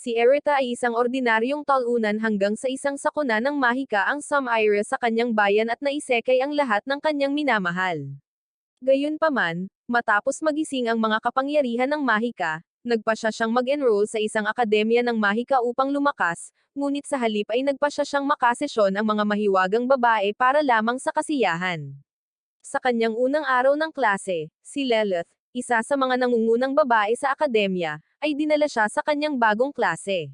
Si Erita ay isang ordinaryong talunan hanggang sa isang sakuna ng mahika ang Sumire sa kanyang bayan at naisekay ang lahat ng kanyang minamahal. Gayunpaman, matapos magising ang mga kapangyarihan ng mahika, nagpasya siyang mag-enroll sa isang akademya ng mahika upang lumakas, ngunit sa halip ay nagpasya siyang makasesyon ang mga mahiwagang babae para lamang sa kasiyahan. Sa kanyang unang araw ng klase, si Lilith, isa sa mga nangungunang babae sa akademya, ay dinala siya sa kanyang bagong klase.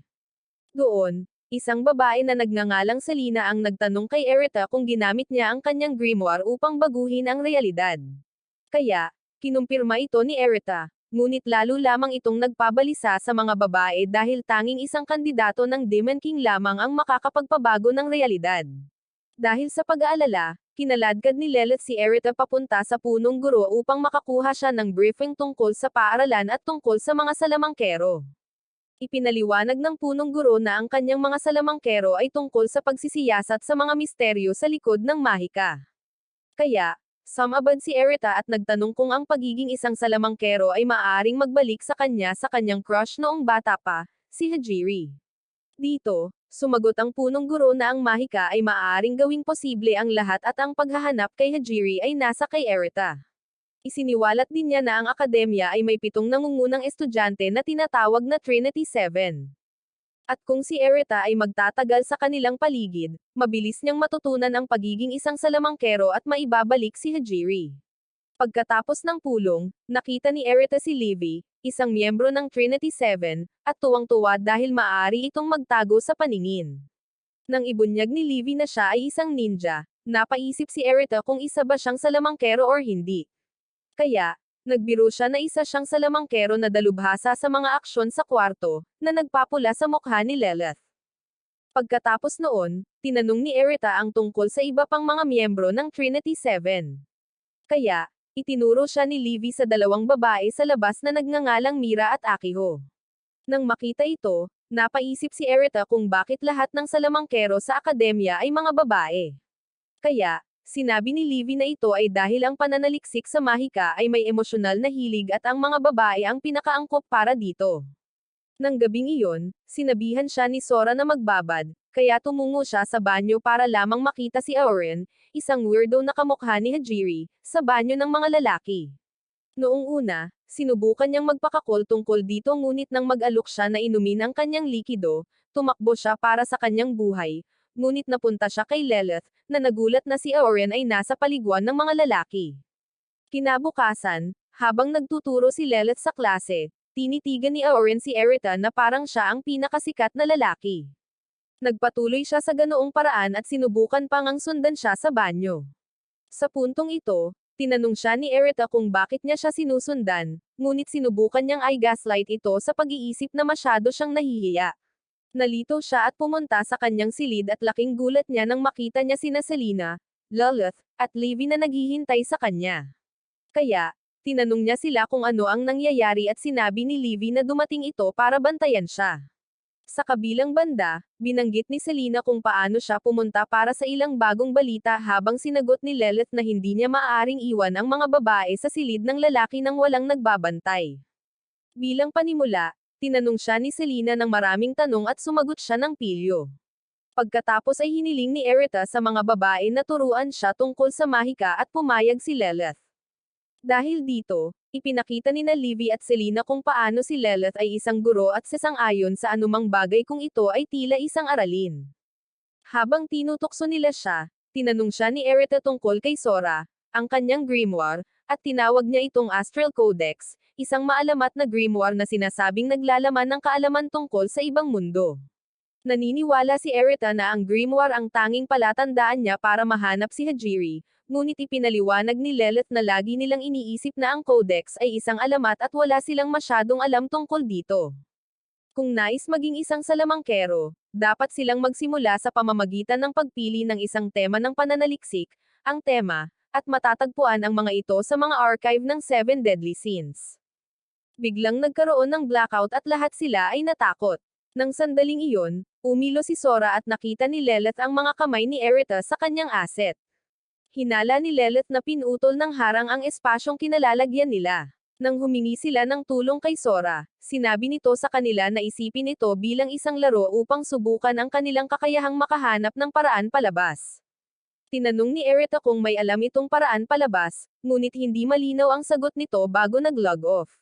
Doon, isang babae na nagngangalang Selina ang nagtanong kay Erita kung ginamit niya ang kanyang grimoire upang baguhin ang realidad. Kaya, kinumpirma ito ni Erita, ngunit lalo lamang itong nagpabalisa sa mga babae dahil tanging isang kandidato ng Demon King lamang ang makakapagpabago ng realidad. Dahil sa pag-aalala, kinaladkad ni Lilith si Erita papunta sa punong guro upang makakuha siya ng briefing tungkol sa paaralan at tungkol sa mga salamangkero. Ipinaliwanag ng punong guro na ang kanyang mga salamangkero ay tungkol sa pagsisiyasat sa mga misteryo sa likod ng mahika. Kaya, sumabad si Erita at nagtanong kung ang pagiging isang salamangkero ay maaaring magbalik sa kanyang crush noong bata pa, si Hajiri. Dito, sumagot ang punong guro na ang mahika ay maaaring gawing posible ang lahat at ang paghahanap kay Hajiri ay nasa kay Erita. Isiniwalat din niya na ang akademya ay may 7 nangungunang estudyante na tinatawag na Trinity 7. At kung si Erita ay magtatagal sa kanilang paligid, mabilis niyang matutunan ang pagiging isang salamangkero at maibabalik si Hajiri. Pagkatapos ng pulong, nakita ni Erita si Livy, isang miyembro ng Trinity 7, at tuwang-tuwa dahil maaari itong magtago sa paningin. Nang ibunyag ni Livy na siya ay isang ninja, napaisip si Erita kung isa ba siyang salamangkero or hindi. Kaya, nagbiro siya na isa siyang salamangkero na dalubhasa sa mga aksyon sa kwarto, na nagpapula sa mukha ni Lilith. Pagkatapos noon, tinanong ni Erita ang tungkol sa iba pang mga miyembro ng Trinity 7. Kaya, itinuro siya ni Livy sa 2 babae sa labas na nagngangalang Mira at Akiho. Nang makita ito, napaisip si Erita kung bakit lahat ng salamangkero sa akademya ay mga babae. Kaya, sinabi ni Livy na ito ay dahil ang pananaliksik sa mahika ay may emosyonal na hilig at ang mga babae ang pinakaangkop para dito. Nang gabing iyon, sinabihan siya ni Sora na magbabad, kaya tumungo siya sa banyo para lamang makita si Auron, isang weirdo na kamukha ni Hajiri, sa banyo ng mga lalaki. Noong una, sinubukan niyang magpakakol tungkol dito ngunit nang mag-alok siya na inumin ang kanyang likido, tumakbo siya para sa kanyang buhay, ngunit napunta siya kay Lilith, na nagulat na si Auron ay nasa paliguan ng mga lalaki. Kinabukasan, habang nagtuturo si Lilith sa klase, tinitigan ni Auron si Erita na parang siya ang pinakasikat na lalaki. Nagpatuloy siya sa ganoong paraan at sinubukan pang ang sundan siya sa banyo. Sa puntong ito, tinanong siya ni Erita kung bakit niya siya sinusundan, ngunit sinubukan niyang i-gaslight ito sa pag-iisip na masyado siyang nahihiya. Nalito siya at pumunta sa kanyang silid at laking gulat niya nang makita niya sina Selina, Lilith, at Livy na naghihintay sa kanya. Kaya, tinanong niya sila kung ano ang nangyayari at sinabi ni Livy na dumating ito para bantayan siya. Sa kabilang banda, binanggit ni Selina kung paano siya pumunta para sa ilang bagong balita habang sinagot ni Lilith na hindi niya maaaring iwan ang mga babae sa silid ng lalaki nang walang nagbabantay. Bilang panimula, tinanong siya ni Selina ng maraming tanong at sumagot siya ng pilyo. Pagkatapos ay hiniling ni Erita sa mga babae na turuan siya tungkol sa mahika at pumayag si Lilith. Dahil dito, ipinakita ni na Livy at Selina kung paano si Lilith ay isang guro at sasang-ayon sa anumang bagay kung ito ay tila isang aralin. Habang tinutokso nila siya, tinanong siya ni Erita tungkol kay Sora, ang kanyang grimoire, at tinawag niya itong Astral Codex, isang maalamat na grimoire na sinasabing naglalaman ng kaalaman tungkol sa ibang mundo. Naniniwala si Erita na ang grimoire ang tanging palatandaan niya para mahanap si Hajiri, ngunit ipinaliwanag ni Lilith na lagi nilang iniisip na ang codex ay isang alamat at wala silang masyadong alam tungkol dito. Kung nais maging isang salamangkero, dapat silang magsimula sa pamamagitan ng pagpili ng isang tema ng pananaliksik, ang tema, at matatagpuan ang mga ito sa mga archive ng 7 Deadly Sins. Biglang nagkaroon ng blackout at lahat sila ay natakot. Nang sandaling iyon, umilo si Sora at nakita ni Lilith ang mga kamay ni Erita sa kanyang asset. Hinala ni Lilith na pinutol ng harang ang espasyong kinalalagyan nila. Nang humingi sila ng tulong kay Sora, sinabi nito sa kanila na isipin ito bilang isang laro upang subukan ang kanilang kakayahang makahanap ng paraan palabas. Tinanong ni Erita kung may alam itong paraan palabas, ngunit hindi malinaw ang sagot nito bago nag-log off.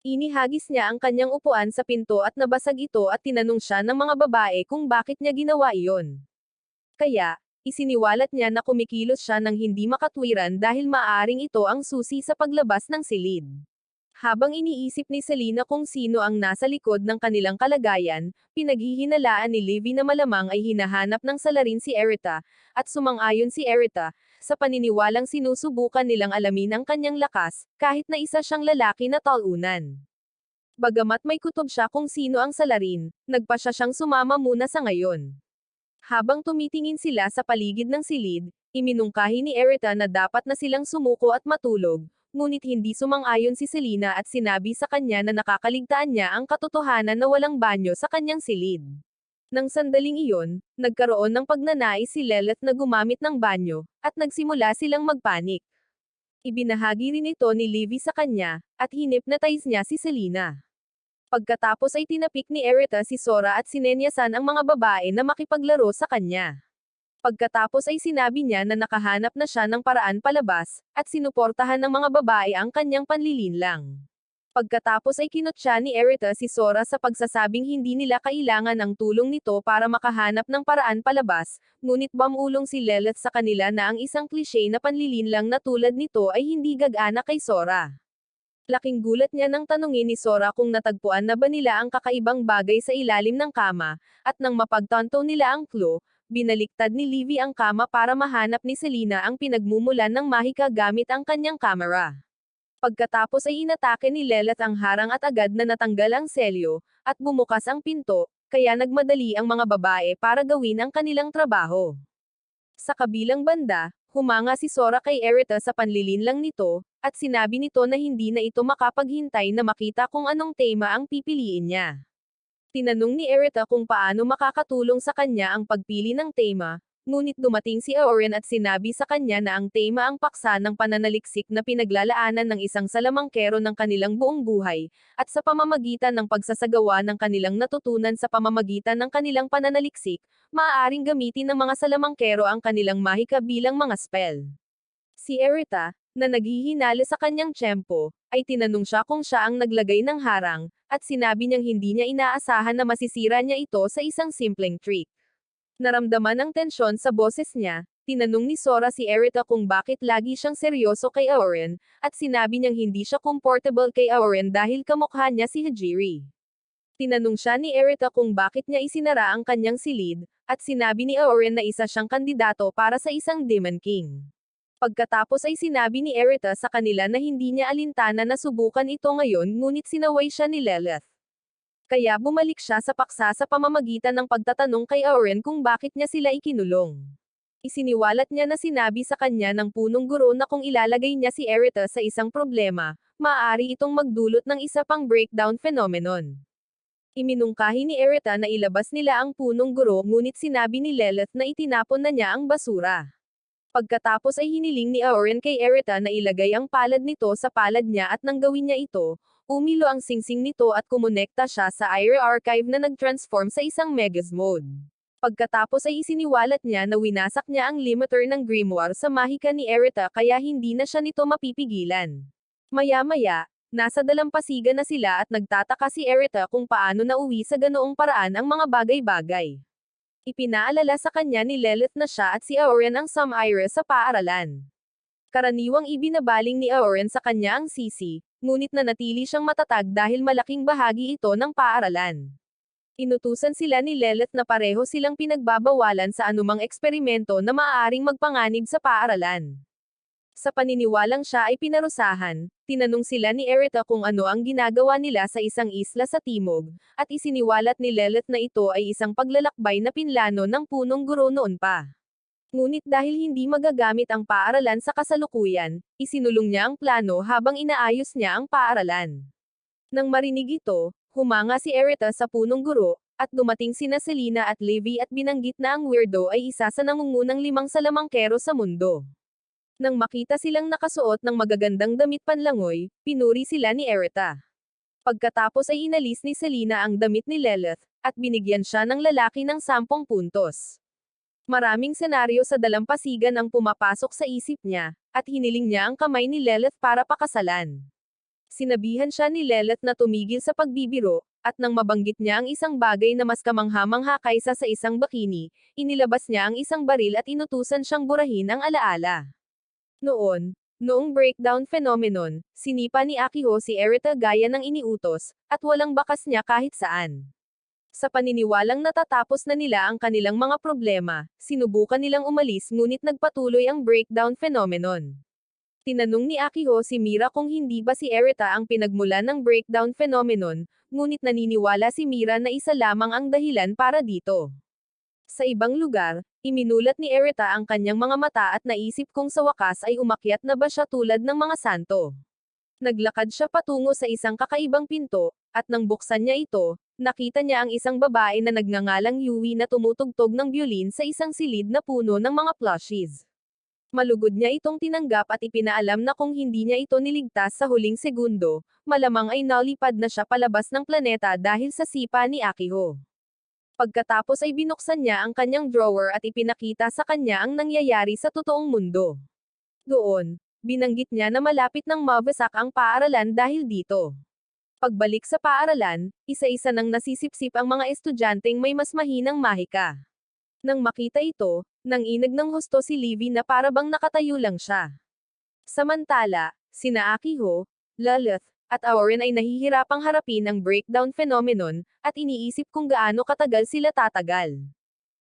Inihagis niya ang kanyang upuan sa pinto at nabasag ito at tinanong siya ng mga babae kung bakit niya ginawa iyon. Kaya, isiniwalat niya na kumikilos siya ng hindi makatwiran dahil maaaring ito ang susi sa paglabas ng silid. Habang iniisip ni Selena kung sino ang nasa likod ng kanilang kalagayan, pinaghihinalaan ni Livy na malamang ay hinahanap ng salarin si Erita, at sumang-ayon si Erita, sa paniniwalang sinusubukan nilang alamin ang kanyang lakas, kahit na isa siyang lalaki na talunan. Bagamat may kutob siya kung sino ang salarin, nagpa siya siyang sumama muna sa ngayon. Habang tumitingin sila sa paligid ng silid, iminungkahi ni Erita na dapat na silang sumuko at matulog, ngunit hindi sumang-ayon si Selena at sinabi sa kanya na nakakaligtaan niya ang katotohanan na walang banyo sa kanyang silid. Nang sandaling iyon, nagkaroon ng pagnanais si Lilith na gumamit ng banyo, at nagsimula silang magpanik. Ibinahagi rin ito ni Livy sa kanya, at hinipnotize niya si Selena. Pagkatapos ay tinapik ni Erita si Sora at sinenyasan ang mga babae na makipaglaro sa kanya. Pagkatapos ay sinabi niya na nakahanap na siya ng paraan palabas, at sinuportahan ng mga babae ang kanyang panlilinlang. Pagkatapos ay kinutya ni Erita si Sora sa pagsasabing hindi nila kailangan ang tulong nito para makahanap ng paraan palabas, ngunit bumulong si Lilith sa kanila na ang isang klise na panlilinlang na tulad nito ay hindi gagana kay Sora. Laking gulat niya nang tanungin ni Sora kung natagpuan na ba nila ang kakaibang bagay sa ilalim ng kama, at nang mapagtanto nila ang clue, binaliktad ni Livy ang kama para mahanap ni Selena ang pinagmumulan ng Mahika gamit ang kanyang kamera. Pagkatapos ay inatake ni Lilith ang harang at agad na natanggal ang selyo, at bumukas ang pinto, kaya nagmadali ang mga babae para gawin ang kanilang trabaho. Sa kabilang banda, humanga si Sora kay Erita sa panlilinlang nito, at sinabi nito na hindi na ito makapaghintay na makita kung anong tema ang pipiliin niya. Tinanong ni Erita kung paano makakatulong sa kanya ang pagpili ng tema, ngunit dumating si Aorin at sinabi sa kanya na ang tema ang paksa ng pananaliksik na pinaglalaanan ng isang salamangkero ng kanilang buong buhay, at sa pamamagitan ng pagsasagawa ng kanilang natutunan sa pamamagitan ng kanilang pananaliksik, maaaring gamitin ng mga salamangkero ang kanilang mahika bilang mga spell. Si Erita, na naghihinala sa kanyang tiyempo, ay tinanong siya kung siya ang naglagay ng harang, at sinabi niyang hindi niya inaasahan na masisira niya ito sa isang simpleng trick. Naramdaman ang tensyon sa boses niya, tinanong ni Sora si Erita kung bakit lagi siyang seryoso kay Aorin, at sinabi niyang hindi siya comfortable kay Aorin dahil kamukha niya si Hajiri. Tinanong siya ni Erita kung bakit niya isinara ang kanyang silid, at sinabi ni Aorin na isa siyang kandidato para sa isang Demon King. Pagkatapos ay sinabi ni Erita sa kanila na hindi niya alintana na subukan ito ngayon ngunit sinaway siya ni Lilith. Kaya bumalik siya sa paksa sa pamamagitan ng pagtatanong kay Aorin kung bakit niya sila ikinulong. Isiniwalat niya na sinabi sa kanya ng punong guro na kung ilalagay niya si Erita sa isang problema, maaari itong magdulot ng isa pang breakdown phenomenon. Iminungkahi ni Erita na ilabas nila ang punong guro ngunit sinabi ni Lilith na itinapon na niya ang basura. Pagkatapos ay hiniling ni Aorin kay Erita na ilagay ang palad nito sa palad niya at nang gawin niya ito, umilo ang singsing nito at kumonekta siya sa Aira Archive na nag-transform sa isang Megasmode. Pagkatapos ay isiniwalat niya na winasak niya ang limiter ng grimoire sa mahika ni Erita kaya hindi na siya nito mapipigilan. Maya-maya, nasa dalampasigan na sila at nagtataka si Erita kung paano nauwi sa ganoong paraan ang mga bagay-bagay. Ipinaalala sa kanya ni Lilith na siya at si Aorin ang Sum-Ira sa paaralan. Karaniwang ibinabaling ni Aorin sa kanya ang sisi, ngunit nanatili siyang matatag dahil malaking bahagi ito ng paaralan. Inutusan sila ni Lilith na pareho silang pinagbabawalan sa anumang eksperimento na maaaring magpanganib sa paaralan. Sa paniniwalang siya ay pinarusahan, tinanong sila ni Erita kung ano ang ginagawa nila sa isang isla sa timog, at isiniwalat ni Lilith na ito ay isang paglalakbay na pinlano ng punong guro noon pa. Ngunit dahil hindi magagamit ang paaralan sa kasalukuyan, isinulong niya ang plano habang inaayos niya ang paaralan. Nang marinig ito, humanga si Erita sa punong guro, at dumating sina Selena at Livy at binanggit na ang weirdo ay isa sa nangungunang 5 salamangkero sa mundo. Nang makita silang nakasuot ng magagandang damit panlangoy, pinuri sila ni Erita. Pagkatapos ay inalis ni Selena ang damit ni Lilith, at binigyan siya ng lalaki ng 10 puntos. Maraming senaryo sa dalampasigan ang pumapasok sa isip niya, at hiniling niya ang kamay ni Lilith para pakasalan. Sinabihan siya ni Lilith na tumigil sa pagbibiro, at nang mabanggit niya ang isang bagay na mas kamangha-mangha kaysa sa isang bikini, inilabas niya ang isang baril at inutusan siyang burahin ang alaala. Noong breakdown phenomenon, sinipa ni Akiho si Erita gaya ng iniutos, at walang bakas niya kahit saan. Sa paniniwalang natatapos na nila ang kanilang mga problema, sinubukan nilang umalis ngunit nagpatuloy ang breakdown phenomenon. Tinanong ni Akiho si Mira kung hindi ba si Erita ang pinagmulan ng breakdown phenomenon, ngunit naniniwala si Mira na isa lamang ang dahilan para dito. Sa ibang lugar, iminulat ni Erita ang kanyang mga mata at naisip kung sa wakas ay umakyat na ba siya tulad ng mga santo. Naglakad siya patungo sa isang kakaibang pinto, at nang buksan niya ito, nakita niya ang isang babae na nagngangalang Yui na tumutugtog ng violin sa isang silid na puno ng mga plushies. Malugod niya itong tinanggap at ipinaalam na kung hindi niya ito niligtas sa huling segundo, malamang ay nalipad na siya palabas ng planeta dahil sa sipa ni Akiho. Pagkatapos ay binuksan niya ang kanyang drawer at ipinakita sa kanya ang nangyayari sa totoong mundo. Doon, binanggit niya na malapit nang mawasak ang paaralan dahil dito. Pagbalik sa paaralan, isa-isa nang nasisipsip ang mga estudyanteng may mas mahinang mahika. Nang makita ito, nanginag ng husto si Livy na parabang nakatayo lang siya. Samantala, sina Akiho, Lilith, at Auren ay nahihirapang harapin ang breakdown phenomenon, at iniisip kung gaano katagal sila tatagal.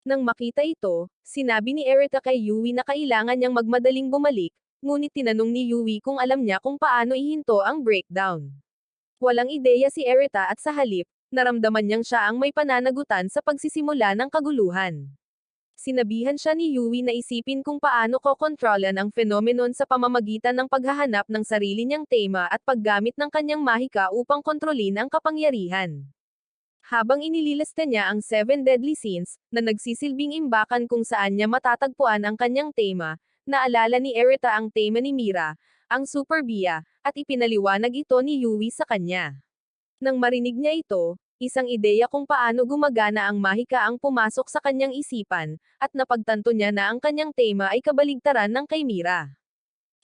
Nang makita ito, sinabi ni Erita kay Yui na kailangan niyang magmadaling bumalik, ngunit tinanong ni Yui kung alam niya kung paano ihinto ang breakdown. Walang ideya si Erita at sa halip, naramdaman niyang siya ang may pananagutan sa pagsisimula ng kaguluhan. Sinabihan siya ni Yui na isipin kung paano kokontrolan ang phenomenon sa pamamagitan ng paghahanap ng sarili niyang tema at paggamit ng kanyang mahika upang kontrolin ang kapangyarihan. Habang inililista niya ang 7 deadly sins, na nagsisilbing imbakan kung saan niya matatagpuan ang kanyang tema, naalala ni Erita ang tema ni Mira, ang Super Bia, at ipinaliwanag ito ni Yui sa kanya. Nang marinig niya ito, isang ideya kung paano gumagana ang mahika ang pumasok sa kanyang isipan, at napagtanto niya na ang kanyang tema ay kabaligtaran ng kay Mira.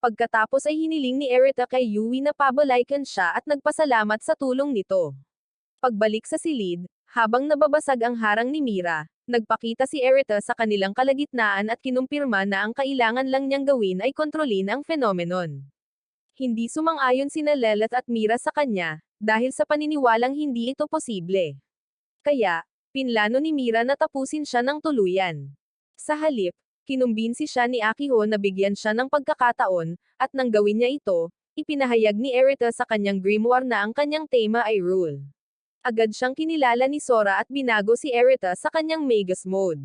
Pagkatapos ay hiniling ni Erita kay Yui na pabalaykan siya at nagpasalamat sa tulong nito. Pagbalik sa silid, habang nababasag ang harang ni Mira, nagpakita si Erita sa kanilang kalagitnaan at kinumpirma na ang kailangan lang niyang gawin ay kontrolin ang phenomenon. Hindi sumang-ayon sina Lilith at Mira sa kanya, dahil sa paniniwalang hindi ito posible. Kaya, pinlano ni Mira na tapusin siya ng tuluyan. Sa halip, kinumbinsi siya ni Akiho na bigyan siya ng pagkakataon, at nang gawin niya ito, ipinahayag ni Erita sa kanyang grimoire na ang kanyang tema ay rule. Agad siyang kinilala ni Sora at binago si Erita sa kanyang Magus mode.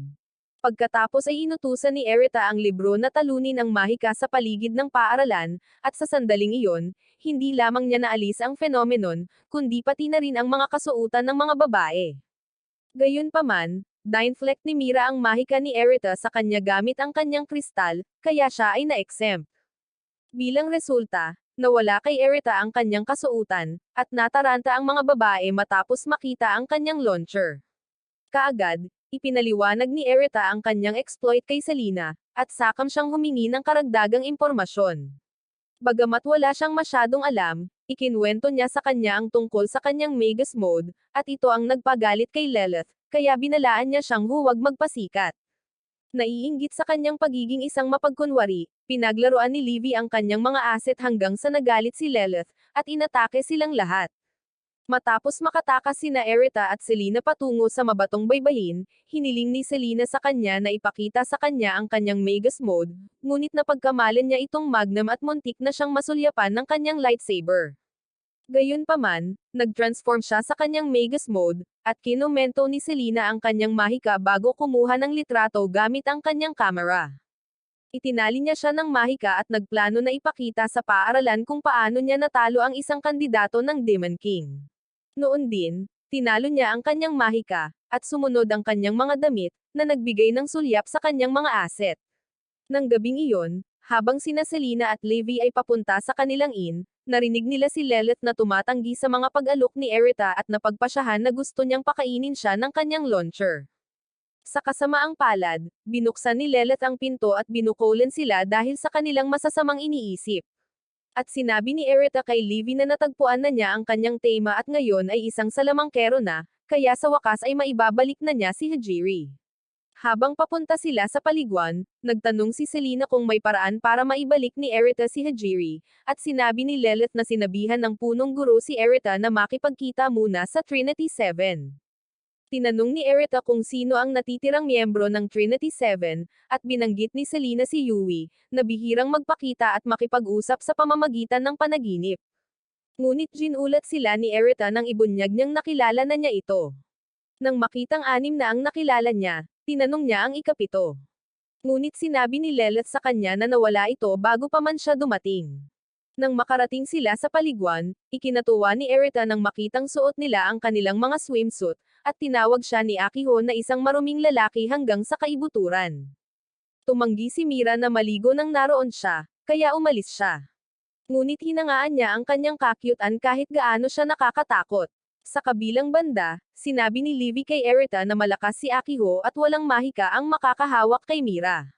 Pagkatapos ay inutusan ni Erita ang libro na talunin ang mahika sa paligid ng paaralan, at sa sandaling iyon, hindi lamang niya naalis ang phenomenon, kundi pati na rin ang mga kasuotan ng mga babae. Gayunpaman, dineflect ni Mira ang mahika ni Erita sa kanya gamit ang kanyang kristal, kaya siya ay na-exempt. Bilang resulta, nawala kay Erita ang kanyang kasuotan, at nataranta ang mga babae matapos makita ang kanyang launcher. Kaagad, ipinaliwanag ni Erita ang kanyang exploit kay Selena, at sakam siyang humingi ng karagdagang impormasyon. Bagamat wala siyang masyadong alam, ikinwento niya sa kanya ang tungkol sa kanyang Magus mode, at ito ang nagpagalit kay Lilith, kaya binalaan niya siyang huwag magpasikat. Naiinggit sa kanyang pagiging isang mapagkunwari, pinaglaruan ni Livy ang kanyang mga asset hanggang sa nagalit si Lilith, at inatake silang lahat. Matapos makatakas sina Erita at Selena patungo sa mabatong baybayin, hiniling ni Selena sa kanya na ipakita sa kanya ang kanyang Magus mode, ngunit napagkamalan niya itong Magnum at muntik na siyang masulyapan ng kanyang lightsaber. Gayunpaman, nag-transform siya sa kanyang Magus mode, at kinomento ni Selena ang kanyang mahika bago kumuha ng litrato gamit ang kanyang camera. Itinali niya siya ng mahika at nagplano na ipakita sa paaralan kung paano niya natalo ang isang kandidato ng Demon King. Noon din, tinalo niya ang kanyang mahika, at sumunod ang kanyang mga damit, na nagbigay ng sulyap sa kanyang mga asset. Nang gabing iyon, Habang sina Selena at Levi ay papunta sa kanilang inn, narinig nila si Lilith na tumatanggi sa mga pag-alok ni Erita at napagpasyahan na gusto niyang pakainin siya ng kanyang launcher. Sa kasamaang palad, binuksan ni Lilith ang pinto at binukolan sila dahil sa kanilang masasamang iniisip. At sinabi ni Erita kay Levi na natagpuan na niya ang kanyang tema at ngayon ay isang salamangkero na, kaya sa wakas ay maibabalik na niya si Hajiri. Habang papunta sila sa paliguan, nagtanong si Selena kung may paraan para maibalik ni Erita si Hajiri, at sinabi ni Lilith na sinabihan ng punong guro si Erita na makipagkita muna sa Trinity 7. Tinanong ni Erita kung sino ang natitirang miyembro ng Trinity 7, at binanggit ni Selena si Yui, na bihirang magpakita at makipag-usap sa pamamagitan ng panaginip. Ngunit ginulat sila ni Erita nang ibunyag niyang nakilala na niya ito. Nang makitang 6 na ang nakilala niya, tinanong niya ang ikapito. Ngunit sinabi ni Lilith sa kanya na nawala ito bago pa man siya dumating. Nang makarating sila sa paliguan, ikinatuwa ni Erita nang makitang suot nila ang kanilang mga swimsuit, at tinawag siya ni Akiho na isang maruming lalaki hanggang sa kaibuturan. Tumanggi si Mira na maligo nang naroon siya, kaya umalis siya. Ngunit hinangaan niya ang kanyang kakyutan kahit gaano siya nakakatakot. Sa kabilang banda, sinabi ni Levi kay Erita na malakas si Akiho at walang mahika ang makakahawak kay Mira.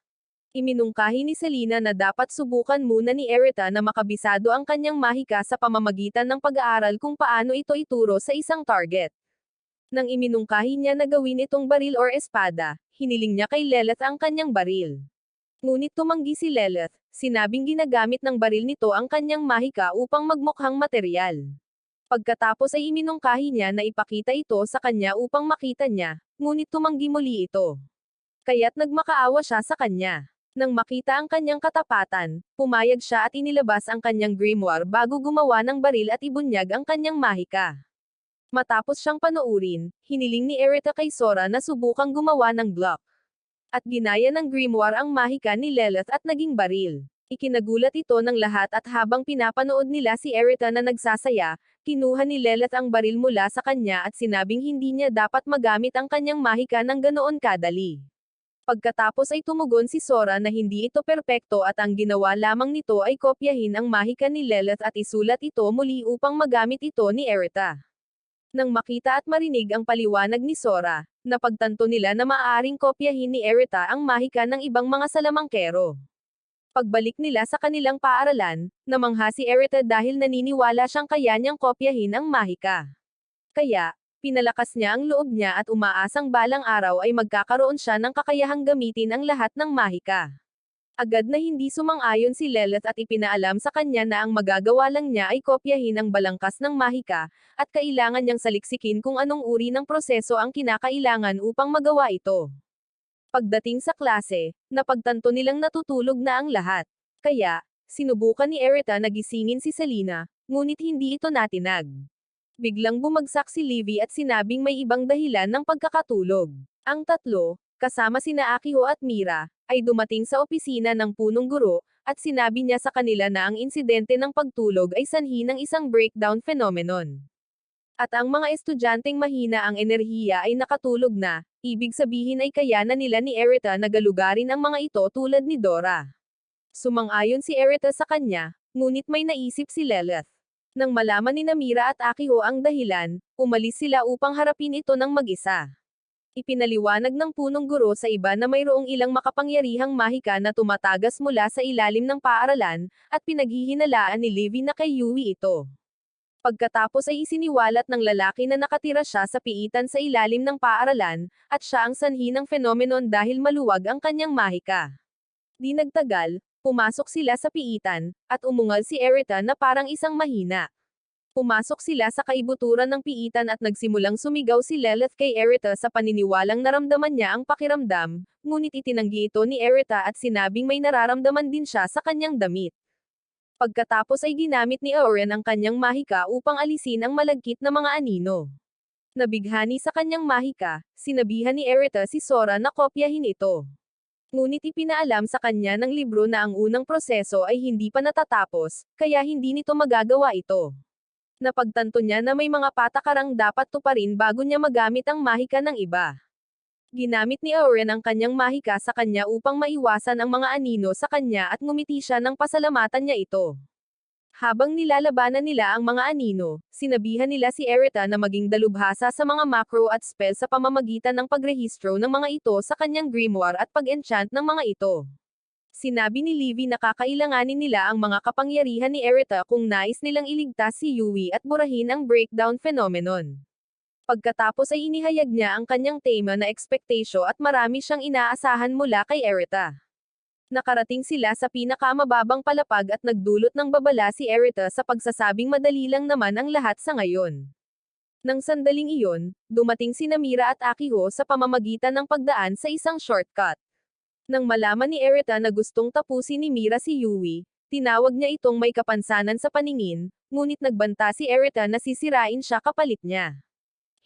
Iminungkahi ni Selena na dapat subukan muna ni Erita na makabisado ang kanyang mahika sa pamamagitan ng pag-aaral kung paano ito ituro sa isang target. Nang iminungkahi niya na gawin itong baril or espada, hiniling niya kay Lilith ang kanyang baril. Ngunit tumanggi si Lilith, sinabing ginagamit ng baril nito ang kanyang mahika upang magmukhang materyal. Pagkatapos ay iminungkahi niya na ipakita ito sa kanya upang makita niya, ngunit tumanggi muli ito. Kaya't nagmakaawa siya sa kanya. Nang makita ang kanyang katapatan, pumayag siya at inilabas ang kanyang grimoire bago gumawa ng baril at ibunyag ang kanyang mahika. Matapos siyang panuurin, hiniling ni Erita kay Sora na subukang gumawa ng block. At ginaya ng grimoire ang mahika ni Lilith at naging baril. Ikinagulat ito ng lahat at habang pinapanood nila si Erita na nagsasaya, kinuha ni Lilith ang baril mula sa kanya at sinabing hindi niya dapat magamit ang kanyang mahika ng ganoon kadali. Pagkatapos ay tumugon si Sora na hindi ito perpekto at ang ginawa lamang nito ay kopyahin ang mahika ni Lilith at isulat ito muli upang magamit ito ni Erita. Nang makita at marinig ang paliwanag ni Sora, napagtanto nila na maaaring kopyahin ni Erita ang mahika ng ibang mga salamangkero. Pagbalik nila sa kanilang paaralan, namangha si Erita dahil naniniwala siyang kaya niyang kopyahin ang mahika. Kaya, pinalakas niya ang loob niya at umaasang balang araw ay magkakaroon siya ng kakayahang gamitin ang lahat ng mahika. Agad na hindi sumang-ayon si Lilith at ipinaalam sa kanya na ang magagawa lang niya ay kopyahin ang balangkas ng mahika, at kailangan niyang saliksikin kung anong uri ng proseso ang kinakailangan upang magawa ito. Pagdating sa klase, napagtanto nilang natutulog na ang lahat. Kaya, sinubukan ni Erita na gisingin si Selena, ngunit hindi ito natinag. Biglang bumagsak si Levi at sinabing may ibang dahilan ng pagkakatulog. Ang tatlo, kasama sina Akiho at Mira, ay dumating sa opisina ng punong guro, at sinabi niya sa kanila na ang insidente ng pagtulog ay sanhi ng isang breakdown phenomenon. At ang mga estudyanteng mahina ang enerhiya ay nakatulog na, ibig sabihin ay kaya na nila ni Erita na galugarin ang mga ito tulad ni Dora. Sumang-ayon si Erita sa kanya, ngunit may naisip si Lilith. Nang malaman ni Mira at Akiho ang dahilan, umalis sila upang harapin ito ng mag-isa. Ipinaliwanag ng punong guro sa iba na mayroong ilang makapangyarihang mahika na tumatagas mula sa ilalim ng paaralan, at pinaghihinalaan ni Levi na kay Yui ito. Pagkatapos ay isiniwalat ng lalaki na nakatira siya sa piitan sa ilalim ng paaralan, at siya ang sanhi ng phenomenon dahil maluwag ang kanyang mahika. Di nagtagal, pumasok sila sa piitan, at umungal si Erita na parang isang mahina. Pumasok sila sa kaibuturan ng piitan at nagsimulang sumigaw si Lilith kay Erita sa paniniwalang naramdaman niya ang pakiramdam, ngunit itinanggi ito ni Erita at sinabing may nararamdaman din siya sa kanyang damit. Pagkatapos ay ginamit ni Oren ang kanyang mahika upang alisin ang malagkit na mga anino. Nabighani sa kanyang mahika, sinabihan ni Erita si Sora na kopyahin ito. Ngunit ipinaalam sa kanya ng libro na ang unang proseso ay hindi pa natatapos, kaya hindi nito magagawa ito. Napagtanto niya na may mga patakarang dapat tuparin bago niya magamit ang mahika ng iba. Ginamit ni Auren ang kanyang mahika sa kanya upang maiwasan ang mga anino sa kanya at ngumiti siya nang pasalamatan niya ito. Habang nilalabanan nila ang mga anino, sinabihan nila si Erita na maging dalubhasa sa mga macro at spell sa pamamagitan ng pagrehistro ng mga ito sa kanyang grimoire at pag-enchant ng mga ito. Sinabi ni Livy na kakailanganin nila ang mga kapangyarihan ni Erita kung nais nilang iligtas si Yui at burahin ang breakdown phenomenon. Pagkatapos ay inihayag niya ang kanyang tema na expectation at marami siyang inaasahan mula kay Erita. Nakarating sila sa pinakamababang palapag at nagdulot ng babala si Erita sa pagsasabing madali lang naman ang lahat sa ngayon. Nang sandaling iyon, dumating si Namira at Akiho sa pamamagitan ng pagdaan sa isang shortcut. Nang malaman ni Erita na gustong tapusin ni Mira si Yui, tinawag niya itong may kapansanan sa paningin, ngunit nagbanta si Erita na sisirain siya kapalit niya.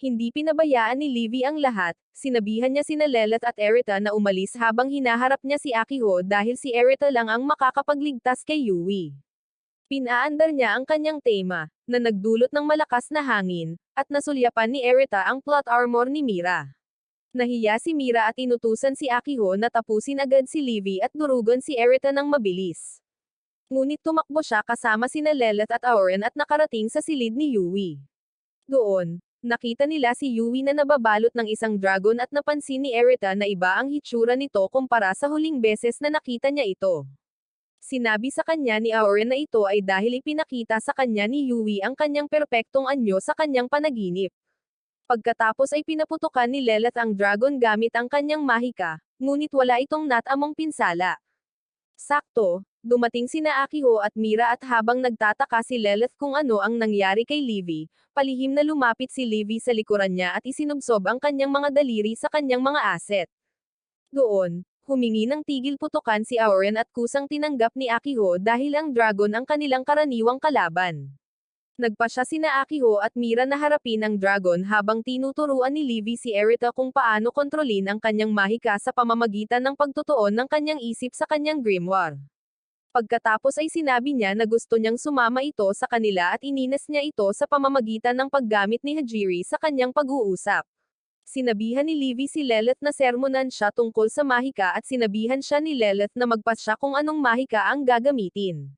Hindi pinabayaan ni Livy ang lahat, sinabihan niya sina Lilith at Erita na umalis habang hinaharap niya si Akiho dahil si Erita lang ang makakapagligtas kay Yui. Pinaandar niya ang kanyang tema, na nagdulot ng malakas na hangin, at nasulyapan ni Erita ang plot armor ni Mira. Nahiya si Mira at inutusan si Akiho na tapusin agad si Livy at durugan si Erita ng mabilis. Ngunit tumakbo siya kasama sina Lilith at Auren at nakarating sa silid ni Yui. Doon, nakita nila si Yui na nababalot ng isang dragon at napansin ni Erita na iba ang hitsura nito kumpara sa huling beses na nakita niya ito. Sinabi sa kanya ni Auren na ito ay dahil ipinakita sa kanya ni Yui ang kanyang perpektong anyo sa kanyang panaginip. Pagkatapos ay pinaputukan ni Lilith ang dragon gamit ang kanyang mahika, ngunit wala itong natamong pinsala. Sakto, dumating sina Akiho at Mira at habang nagtataka si Lilith kung ano ang nangyari kay Livy, palihim na lumapit si Livy sa likuran niya at isinubsob ang kanyang mga daliri sa kanyang mga aset. Doon, humingi ng tigil putukan si Auren at kusang tinanggap ni Akiho dahil ang dragon ang kanilang karaniwang kalaban. Nagpasya sina Akiho at Mira na harapin ang dragon habang tinuturuan ni Livy si Erita kung paano kontrolin ang kanyang mahika sa pamamagitan ng pagtutuon ng kanyang isip sa kanyang grimoire. Pagkatapos ay sinabi niya na gusto niyang sumama ito sa kanila at ininas niya ito sa pamamagitan ng paggamit ni Hajiri sa kanyang pag-uusap. Sinabihan ni Livy si Lilith na sermonan siya tungkol sa mahika at sinabihan siya ni Lilith na magpasya kung anong mahika ang gagamitin.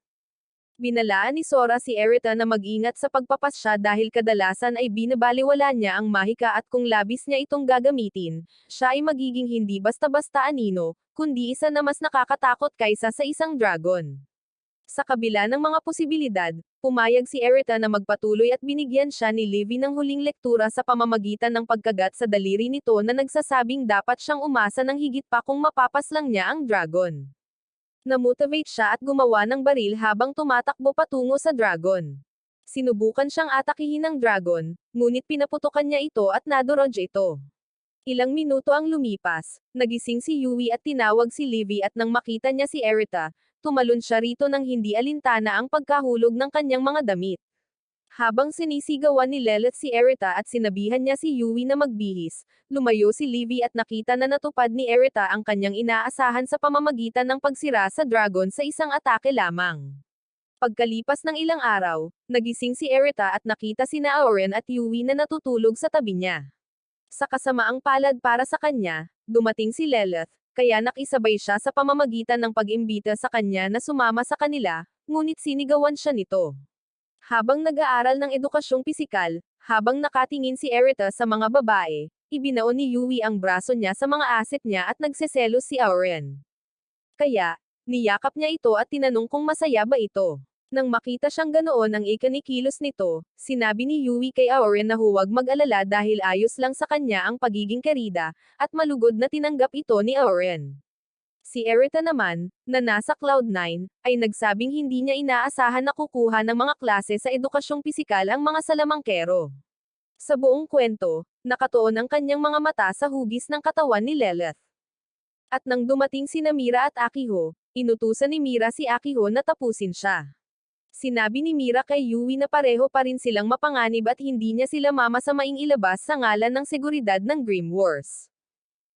Binalaan ni Sora si Erita na mag-ingat sa pagpapasya dahil kadalasan ay binabaliwala niya ang mahika at kung labis niya itong gagamitin, siya ay magiging hindi basta-basta anino, kundi isa na mas nakakatakot kaysa sa isang dragon. Sa kabila ng mga posibilidad, pumayag si Erita na magpatuloy at binigyan siya ni Livy ng huling lektura sa pamamagitan ng pagkagat sa daliri nito na nagsasabing dapat siyang umasa ng higit pa kung mapapaslang niya ang dragon. Namotivate siya at gumawa ng baril habang tumatakbo patungo sa dragon. Sinubukan siyang atakihin ng dragon, ngunit pinaputukan niya ito at nadodge ito. Ilang minuto ang lumipas, nagising si Yui at tinawag si Livy at nang makita niya si Erita, tumalon siya rito nang hindi alintana ang pagkahulog ng kanyang mga damit. Habang sinisigawan ni Lilith si Erita at sinabihan niya si Yui na magbihis, lumayo si Livy at nakita na natupad ni Erita ang kanyang inaasahan sa pamamagitan ng pagsira sa dragon sa isang atake lamang. Pagkalipas ng ilang araw, nagising si Erita at nakita sina Auren at Yui na natutulog sa tabi niya. Sa kasamaang palad para sa kanya, dumating si Lilith, kaya nakisabay siya sa pamamagitan ng pag-imbita sa kanya na sumama sa kanila, ngunit sinigawan siya nito. Habang nag-aaral ng edukasyong pisikal, habang nakatingin si Erita sa mga babae, ibinaon ni Yui ang braso niya sa mga aset niya at nagseselos si Auren. Kaya, niyakap niya ito at tinanong kung masaya ba ito. Nang makita siyang ganoon ang ikinikilos nito, sinabi ni Yui kay Auren na huwag mag-alala dahil ayos lang sa kanya ang pagiging kerida, at malugod na tinanggap ito ni Auren. Si Erita naman, na nasa Cloud9, ay nagsabing hindi niya inaasahan na kukuha ng mga klase sa edukasyong pisikal ang mga salamangkero. Sa buong kwento, nakatuon ang kanyang mga mata sa hugis ng katawan ni Lilith. At nang dumating si Mira at Akiho, inutusan ni Mira si Akiho na tapusin siya. Sinabi ni Mira kay Yui na pareho pa rin silang mapanganib at hindi niya sila mamasamaing ilabas sa ngalan ng seguridad ng Grim Wars.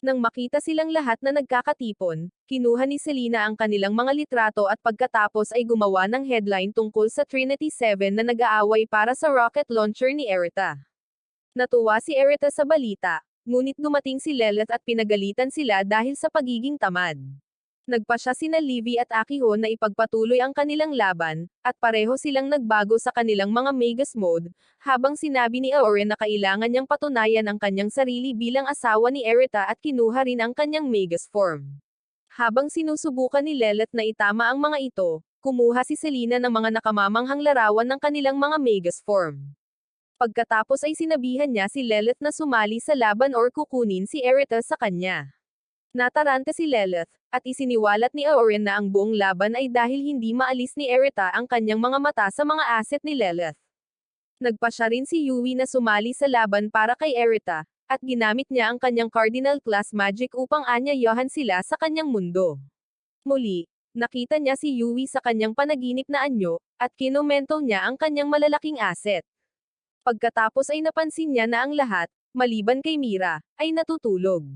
Nang makita silang lahat na nagkakatipon, kinuha ni Selena ang kanilang mga litrato at pagkatapos ay gumawa ng headline tungkol sa Trinity 7 na nag-aaway para sa rocket launcher ni Erita. Natuwa si Erita sa balita, ngunit dumating si Lilith at pinagalitan sila dahil sa pagiging tamad. Nagpasya sina Livy at Akiho na ipagpatuloy ang kanilang laban, at pareho silang nagbago sa kanilang mga Magus mode, habang sinabi ni Aorin na kailangan niyang patunayan ang kanyang sarili bilang asawa ni Erita at kinuha rin ang kanyang Magus form. Habang sinusubukan ni Lilith na itama ang mga ito, kumuha si Selena ng mga nakamamanghang larawan ng kanilang mga Magus form. Pagkatapos ay sinabihan niya si Lilith na sumali sa laban or kukunin si Erita sa kanya. Nataranta si Lilith, at isiniwalat ni Aorin na ang buong laban ay dahil hindi maalis ni Erita ang kanyang mga mata sa mga asset ni Lilith. Nagpasya rin si Yui na sumali sa laban para kay Erita, at ginamit niya ang kanyang Cardinal Class Magic upang anyayahan sila sa kanyang mundo. Muli, nakita niya si Yui sa kanyang panaginip na anyo, at kinomento niya ang kanyang malalaking asset. Pagkatapos ay napansin niya na ang lahat, maliban kay Mira, ay natutulog.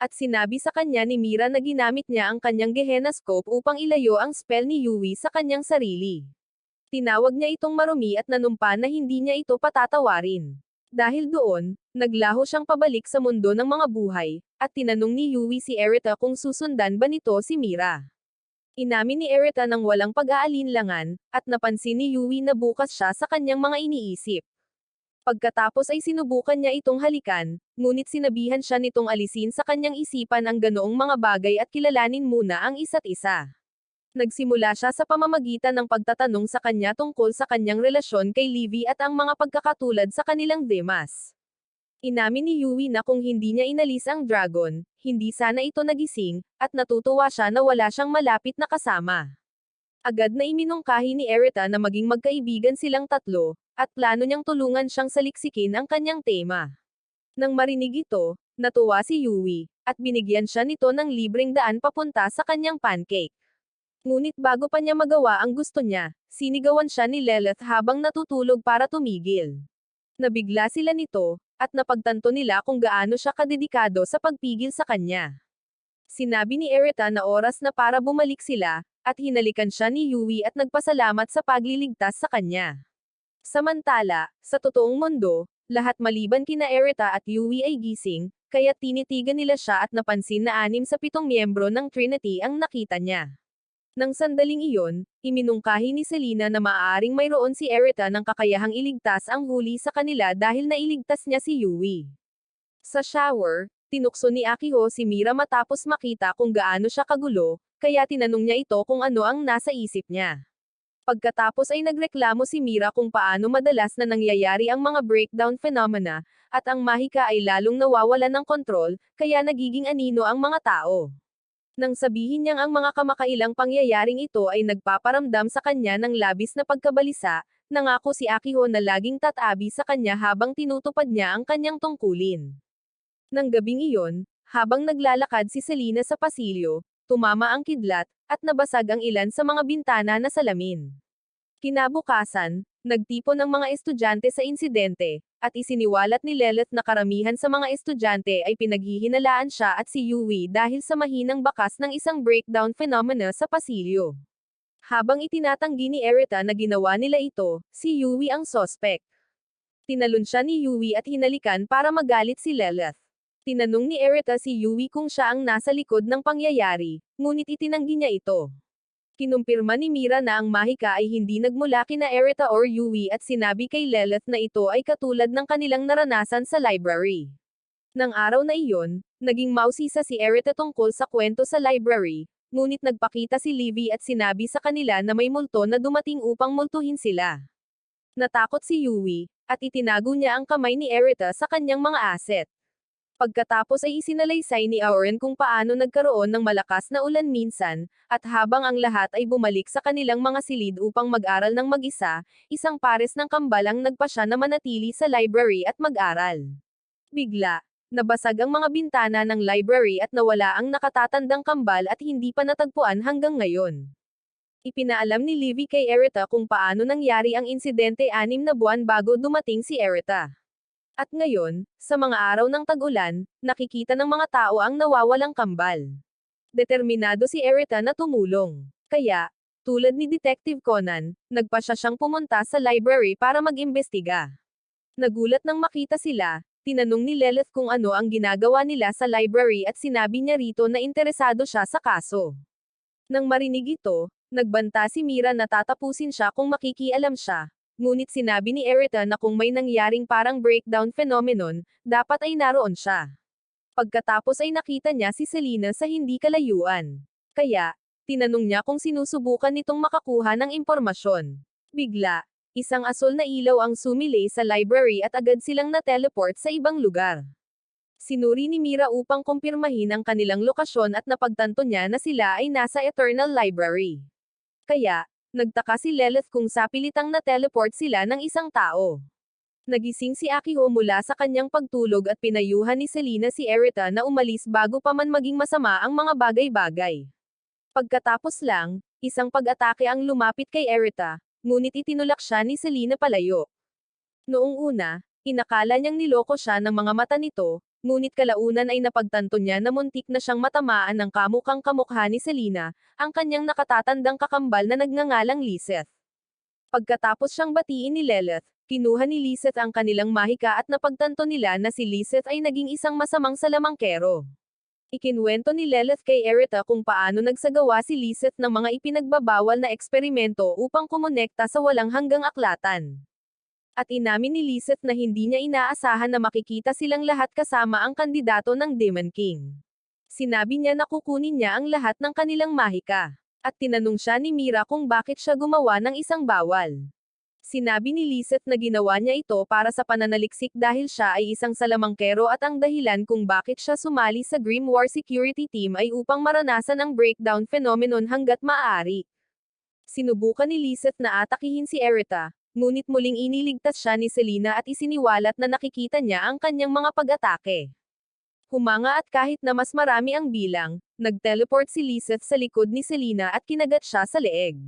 At sinabi sa kanya ni Mira na ginamit niya ang kanyang Gehenna Scope upang ilayo ang spell ni Yui sa kanyang sarili. Tinawag niya itong marumi at nanumpa na hindi niya ito patatawarin. Dahil doon, naglaho siyang pabalik sa mundo ng mga buhay, at tinanong ni Yui si Erita kung susundan ba nito si Mira. Inamin ni Erita ng walang pag-aalinlangan, at napansin ni Yui na bukas siya sa kanyang mga iniisip. Pagkatapos ay sinubukan niya itong halikan, ngunit sinabihan siya nitong alisin sa kanyang isipan ang ganoong mga bagay at kilalanin muna ang isa't isa. Nagsimula siya sa pamamagitan ng pagtatanong sa kanya tungkol sa kanyang relasyon kay Livy at ang mga pagkakatulad sa kanilang demas. Inamin ni Yui na kung hindi niya inalis ang dragon, hindi sana ito nagising, at natutuwa siya na wala siyang malapit na kasama. Agad na iminungkahi ni Erita na maging magkaibigan silang tatlo, at plano niyang tulungan siyang saliksikin ang kanyang tema. Nang marinig ito, natuwa si Yui, at binigyan siya nito ng libreng daan papunta sa kanyang pancake. Ngunit bago pa niya magawa ang gusto niya, sinigawan siya ni Lilith habang natutulog para tumigil. Nabigla sila nito, at napagtanto nila kung gaano siya kadedikado sa pagpigil sa kanya. Sinabi ni Erita na oras na para bumalik sila, at hinalikan siya ni Yui at nagpasalamat sa pagliligtas sa kanya. Samantala, sa totoong mundo, lahat maliban kina Erita at Yui ay gising, kaya tinitigan nila siya at napansin na 6 sa 7 miyembro ng Trinity ang nakita niya. Nang sandaling iyon, iminungkahi ni Selena na maaaring mayroon si Erita ng kakayahang iligtas ang huli sa kanila dahil nailigtas niya si Yui. Sa shower, tinukso ni Akiho si Mira matapos makita kung gaano siya kagulo, kaya tinanong niya ito kung ano ang nasa isip niya. Pagkatapos ay nagreklamo si Mira kung paano madalas na nangyayari ang mga breakdown phenomena, at ang mahika ay lalong nawawalan ng kontrol, kaya nagiging anino ang mga tao. Nang sabihin niyang ang mga kamakailang pangyayaring ito ay nagpaparamdam sa kanya ng labis na pagkabalisa, nangako si Akiho na laging tatabi sa kanya habang tinutupad niya ang kanyang tungkulin. Nang gabing iyon, habang naglalakad si Selena sa pasilyo, tumama ang kidlat, at nabasag ang ilan sa mga bintana na salamin. Kinabukasan, nagtipon ang mga estudyante sa insidente, at isiniwalat ni Lilith na karamihan sa mga estudyante ay pinaghihinalaan siya at si Yui dahil sa mahinang bakas ng isang breakdown phenomena sa pasilyo. Habang itinatanggi ni Erita na ginawa nila ito, si Yui ang sospek. Tinalon siya ni Yui at hinalikan para magalit si Lilith. Tinanong ni Erita si Yui kung siya ang nasa likod ng pangyayari, ngunit itinanggi niya ito. Kinumpirma ni Mira na ang mahika ay hindi nagmula kina Erita or Yui at sinabi kay Lilith na ito ay katulad ng kanilang naranasan sa library. Nang araw na iyon, naging mausisa si Erita tungkol sa kwento sa library, ngunit nagpakita si Livy at sinabi sa kanila na may multo na dumating upang multuhin sila. Natakot si Yui, at itinago niya ang kamay ni Erita sa kanyang mga asset. Pagkatapos ay isinalaysay ni Aorin kung paano nagkaroon ng malakas na ulan minsan, at habang ang lahat ay bumalik sa kanilang mga silid upang mag-aral ng mag-isa, isang pares ng kambal ang nagpasya na manatili sa library at mag-aral. Bigla, nabasag ang mga bintana ng library at nawala ang nakatatandang kambal at hindi pa natagpuan hanggang ngayon. Ipinaalam ni Livy kay Erita kung paano nangyari ang insidente 6 na buwan bago dumating si Erita. At ngayon, sa mga araw ng tag-ulan, nakikita ng mga tao ang nawawalang kambal. Determinado si Erita na tumulong. Kaya, tulad ni Detective Conan, nagpasya siyang pumunta sa library para mag-imbestiga. Nagulat nang makita sila, Tinanong ni Lilith kung ano ang ginagawa nila sa library at sinabi niya rito na interesado siya sa kaso. Nang marinig ito, nagbanta si Mira na tatapusin siya kung makikialam siya. Ngunit sinabi ni Erita na kung may nangyaring parang breakdown phenomenon, dapat ay naroon siya. Pagkatapos ay nakita niya si Selena sa hindi kalayuan. Kaya, tinanong niya kung sinusubukan nitong makakuha ng impormasyon. Bigla, isang asul na ilaw ang sumilay sa library at agad silang na-teleport sa ibang lugar. Sinuri ni Mira upang kumpirmahin ang kanilang lokasyon at napagtanto niya na sila ay nasa Eternal Library. Kaya, nagtaka si Lilith kung sapilitang na-teleport sila ng isang tao. Nagising si Akiho mula sa kanyang pagtulog at pinayuhan ni Selena si Erita na umalis bago pa man maging masama ang mga bagay-bagay. Pagkatapos lang, isang pag-atake ang lumapit kay Erita, ngunit itinulak siya ni Selena palayo. Noong una, inakala niyang niloko siya ng mga mata nito, ngunit kalaunan ay napagtanto niya na muntik na siyang matamaan ng kamukang kamukha ni Selena, ang kanyang nakatatandang kakambal na nagngangalang Lizeth. Pagkatapos siyang batiin ni Lilith, kinuha ni Lizeth ang kanilang mahika at napagtanto nila na si Lizeth ay naging isang masamang salamangkero. Ikinwento ni Lilith kay Erita kung paano nagsagawa si Lizeth ng mga ipinagbabawal na eksperimento upang kumonekta sa walang hanggang aklatan. At inamin ni Lizeth na hindi niya inaasahan na makikita silang lahat kasama ang kandidato ng Demon King. Sinabi niya na kukunin niya ang lahat ng kanilang mahika. At tinanong siya ni Mira kung bakit siya gumawa ng isang bawal. Sinabi ni Lizeth na ginawa niya ito para sa pananaliksik dahil siya ay isang salamangkero at ang dahilan kung bakit siya sumali sa Grim War Security Team ay upang maranasan ang breakdown phenomenon hanggat maaari. Sinubukan ni Lizeth na atakihin si Erita, ngunit muling iniligtas siya ni Selena at isiniwalat na nakikita niya ang kanyang mga pag-atake. Humanga at kahit na mas marami ang bilang, nag-teleport si Lizeth sa likod ni Selena at kinagat siya sa leeg.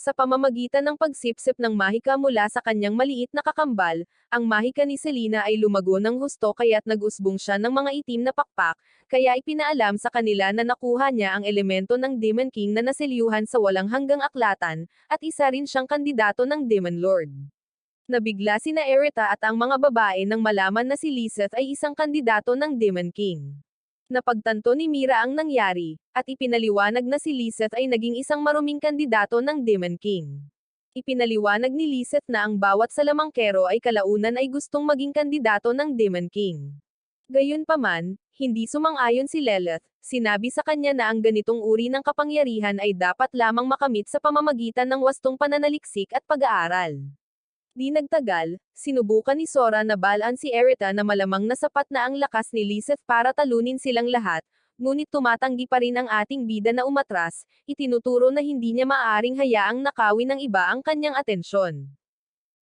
Sa pamamagitan ng pagsipsip ng mahika mula sa kanyang maliit na kakambal, ang mahika ni Selena ay lumago ng husto kaya't nag-usbong siya ng mga itim na pakpak, kaya ipinaalam sa kanila na nakuha niya ang elemento ng Demon King na naselyuhan sa walang hanggang aklatan, at isa rin siyang kandidato ng Demon Lord. Nabigla sina Erita at ang mga babae nang malaman na si Lizeth ay isang kandidato ng Demon King. Napagtanto ni Mira ang nangyari, at ipinaliwanag na si Lizeth ay naging isang maruming kandidato ng Demon King. Ipinaliwanag ni Lizeth na ang bawat salamangkero ay kalaunan ay gustong maging kandidato ng Demon King. Gayunpaman, hindi sumang-ayon si Lilith, sinabi sa kanya na ang ganitong uri ng kapangyarihan ay dapat lamang makamit sa pamamagitan ng wastong pananaliksik at pag-aaral. Di nagtagal, sinubukan ni Sora na balaan si Erita na malamang na sapat na ang lakas ni Lizeth para talunin silang lahat, ngunit tumatanggi pa rin ang ating bida na umatras, itinuturo na hindi niya maaaring hayaang nakawin ng iba ang kanyang atensyon.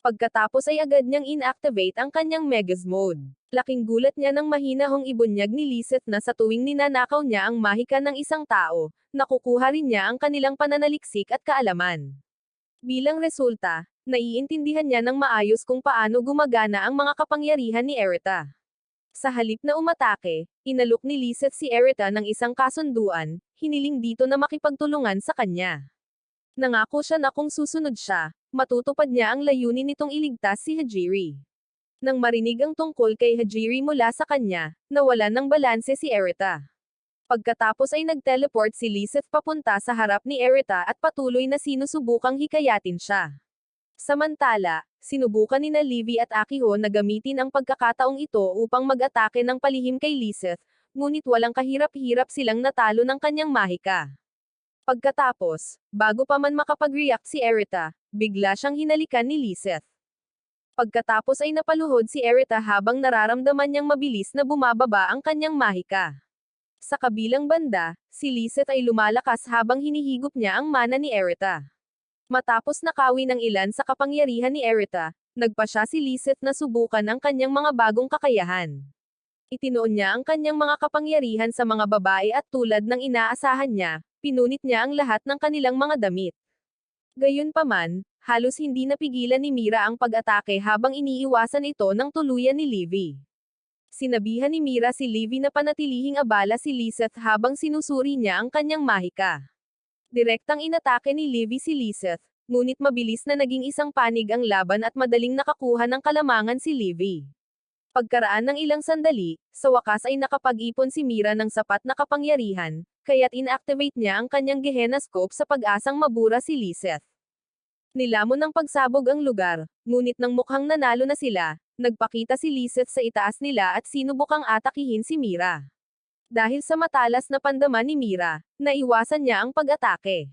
Pagkatapos ay agad niyang inactivate ang kanyang Megas Mode. Laking gulat niya nang mahinahong ibunyag ni Lizeth na sa tuwing ninanakaw niya ang mahika ng isang tao, nakukuha rin niya ang kanilang pananaliksik at kaalaman. Bilang resulta, naiintindihan niya ng maayos kung paano gumagana ang mga kapangyarihan ni Erita. Sa halip na umatake, inalok ni Lizeth si Erita ng isang kasunduan, hiniling dito na makipagtulungan sa kanya. Nangako siya na kung susunod siya, matutupad niya ang layunin nitong iligtas si Hajiri. Nang marinig ang tungkol kay Hajiri mula sa kanya, nawalan ng balanse si Erita. Pagkatapos ay nag-teleport si Lizeth papunta sa harap ni Erita at patuloy na sinusubukang hikayatin siya. Samantala, sinubukan ni Livy at Akiho na gamitin ang pagkakataong ito upang mag-atake ng palihim kay Lizeth, ngunit walang kahirap-hirap silang natalo ng kanyang mahika. Pagkatapos, bago pa man makapag-react si Erita, bigla siyang hinalikan ni Lizeth. Pagkatapos ay napaluhod si Erita habang nararamdaman niyang mabilis na bumababa ang kanyang mahika. Sa kabilang banda, si Lizeth ay lumalakas habang hinihigop niya ang mana ni Erita. Matapos nakawin ng ilan sa kapangyarihan ni Erita, nagpa siya si Lizeth na subukan ang kanyang mga bagong kakayahan. Itinoon niya ang kanyang mga kapangyarihan sa mga babae at tulad ng inaasahan niya, pinunit niya ang lahat ng kanilang mga damit. Gayunpaman, halos hindi napigilan ni Mira ang pag-atake habang iniiwasan ito ng tuluyan ni Livy. Sinabihan ni Mira si Livy na panatilihing abala si Lizeth habang sinusuri niya ang kanyang mahika. Direktang inatake ni Livy si Lizeth, ngunit mabilis na naging isang panig ang laban at madaling nakakuha ng kalamangan si Livy. Pagkaraan ng ilang sandali, sa wakas ay nakapag-ipon si Mira ng sapat na kapangyarihan, kaya't inactivate niya ang kanyang Gehenna Scope sa pag-asang mabura si Lizeth. Nilamon ng pagsabog ang lugar, ngunit nang mukhang nanalo na sila, nagpakita si Lizeth sa itaas nila at sinubukang atakihin si Mira. Dahil sa matalas na pandaman ni Mira, naiwasan niya ang pag-atake.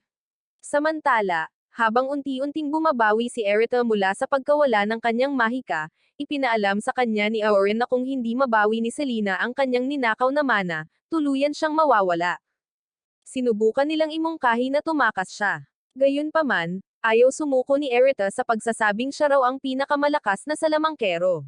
Samantala, habang unti-unting bumabawi si Erita mula sa pagkawala ng kanyang mahika, ipinaalam sa kanya ni Aorin na kung hindi mabawi ni Selena ang kanyang ninakaw na mana, tuluyan siyang mawawala. Sinubukan nilang imungkahi na tumakas siya. Gayunpaman, ayaw sumuko ni Erita sa pagsasabing siya raw ang pinakamalakas na salamangkero.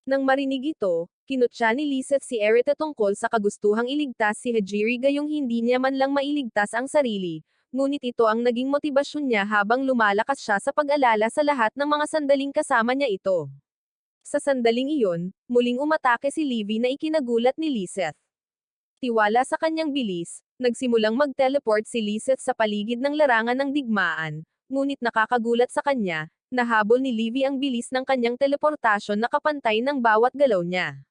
Nang marinig ito, kinutya ni Lizeth si Erita tungkol sa kagustuhang iligtas si Hajiri gayong hindi niya man lang mailigtas ang sarili, ngunit ito ang naging motibasyon niya habang lumalakas siya sa pag-alala sa lahat ng mga sandaling kasama niya ito. Sa sandaling iyon, muling umatake si Livy na ikinagulat ni Lizeth. Tiwala sa kanyang bilis, nagsimulang mag-teleport si Lizeth sa paligid ng larangan ng digmaan, ngunit nakakagulat sa kanya, nahabol ni Livy ang bilis ng kanyang teleportasyon na kapantay ng bawat galaw niya.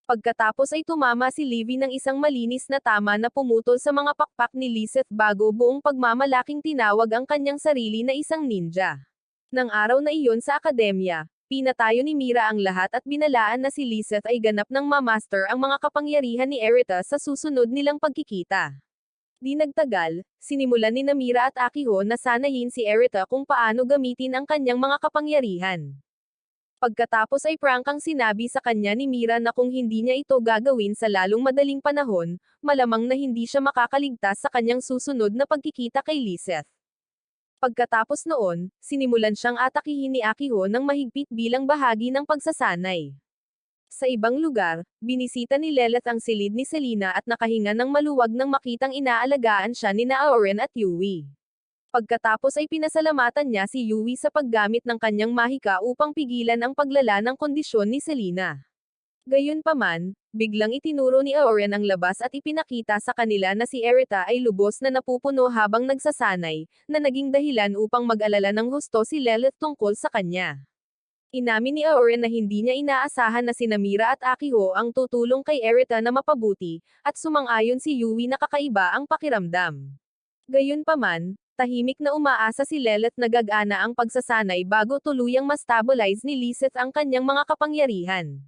Pagkatapos ay tumama si Livy ng isang malinis na tama na pumutol sa mga pakpak ni Lizeth bago buong pagmamalaking tinawag ang kanyang sarili na isang ninja. Nang araw na iyon sa akademya, pinatayo ni Mira ang lahat at binalaan na si Lizeth ay ganap ng ma-master ang mga kapangyarihan ni Erita sa susunod nilang pagkikita. Di nagtagal, sinimulan ni Mira at Akiho na sanayin si Erita kung paano gamitin ang kanyang mga kapangyarihan. Pagkatapos ay prangkang sinabi sa kanya ni Mira na kung hindi niya ito gagawin sa lalong madaling panahon, malamang na hindi siya makakaligtas sa kanyang susunod na pagkikita kay Lizeth. Pagkatapos noon, sinimulan siyang atakihin ni Akiho ng mahigpit bilang bahagi ng pagsasanay. Sa ibang lugar, binisita ni Lilith ang silid ni Selena at nakahinga ng maluwag nang makitang inaalagaan siya ni Aorin at Yui. Pagkatapos ay pinasalamatan niya si Yui sa paggamit ng kanyang mahika upang pigilan ang paglala ng kondisyon ni Selena. Gayunpaman, biglang itinuro ni Aorin ang labas at ipinakita sa kanila na si Erita ay lubos na napupuno habang nagsasanay, na naging dahilan upang mag-alala ng husto si Lilith tungkol sa kanya. Inamin ni Aorin na hindi niya inaasahan na sina Mira at Akiho ang tutulong kay Erita na mapabuti, at sumang-ayon si Yui na kakaiba ang pakiramdam. Gayunpaman, tahimik na umaasa si Lilith na gagana ang pagsasanay bago tuluyang ma-stabilize ni Lizeth ang kanyang mga kapangyarihan.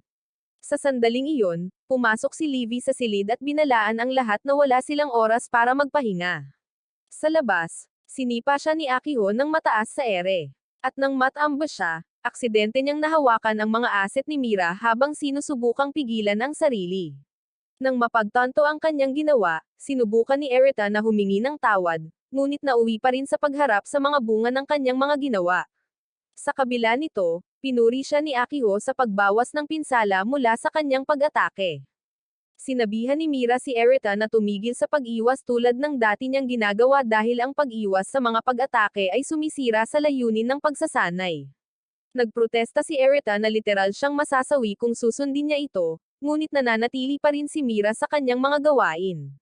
Sa sandaling iyon, pumasok si Livy sa silid at binalaan ang lahat na wala silang oras para magpahinga. Sa labas, sinipa siya ni Akiho ng mataas sa ere. At nang matambas siya, aksidente niyang nahawakan ang mga aset ni Mira habang sinusubukang pigilan ang sarili. Nang mapagtanto ang kanyang ginawa, sinubukan ni Erita na humingi ng tawad, ngunit nauwi pa rin sa pagharap sa mga bunga ng kanyang mga ginawa. Sa kabila nito, pinuri siya ni Akiho sa pagbawas ng pinsala mula sa kanyang pag-atake. Sinabihan ni Mira si Erita na tumigil sa pag-iwas tulad ng dati niyang ginagawa dahil ang pag-iwas sa mga pag-atake ay sumisira sa layunin ng pagsasanay. Nagprotesta si Erita na literal siyang masasawi kung susundin niya ito, ngunit nananatili pa rin si Mira sa kanyang mga gawain.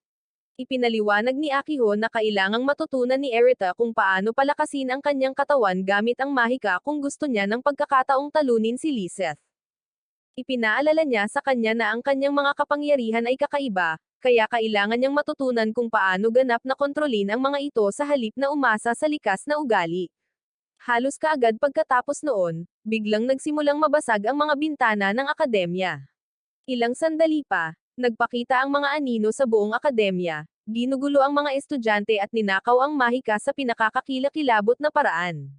Ipinaliwanag ni Akiho na kailangang matutunan ni Erita kung paano palakasin ang kanyang katawan gamit ang mahika kung gusto niya ng pagkakataong talunin si Lizeth. Ipinaalala niya sa kanya na ang kanyang mga kapangyarihan ay kakaiba, kaya kailangan niyang matutunan kung paano ganap na kontrolin ang mga ito sa halip na umasa sa likas na ugali. Halos kaagad pagkatapos noon, biglang nagsimulang mabasag ang mga bintana ng akademya. Ilang sandali pa, nagpakita ang mga anino sa buong akademya, ginugulo ang mga estudyante at ninakaw ang mahika sa pinakakakilakilabot na paraan.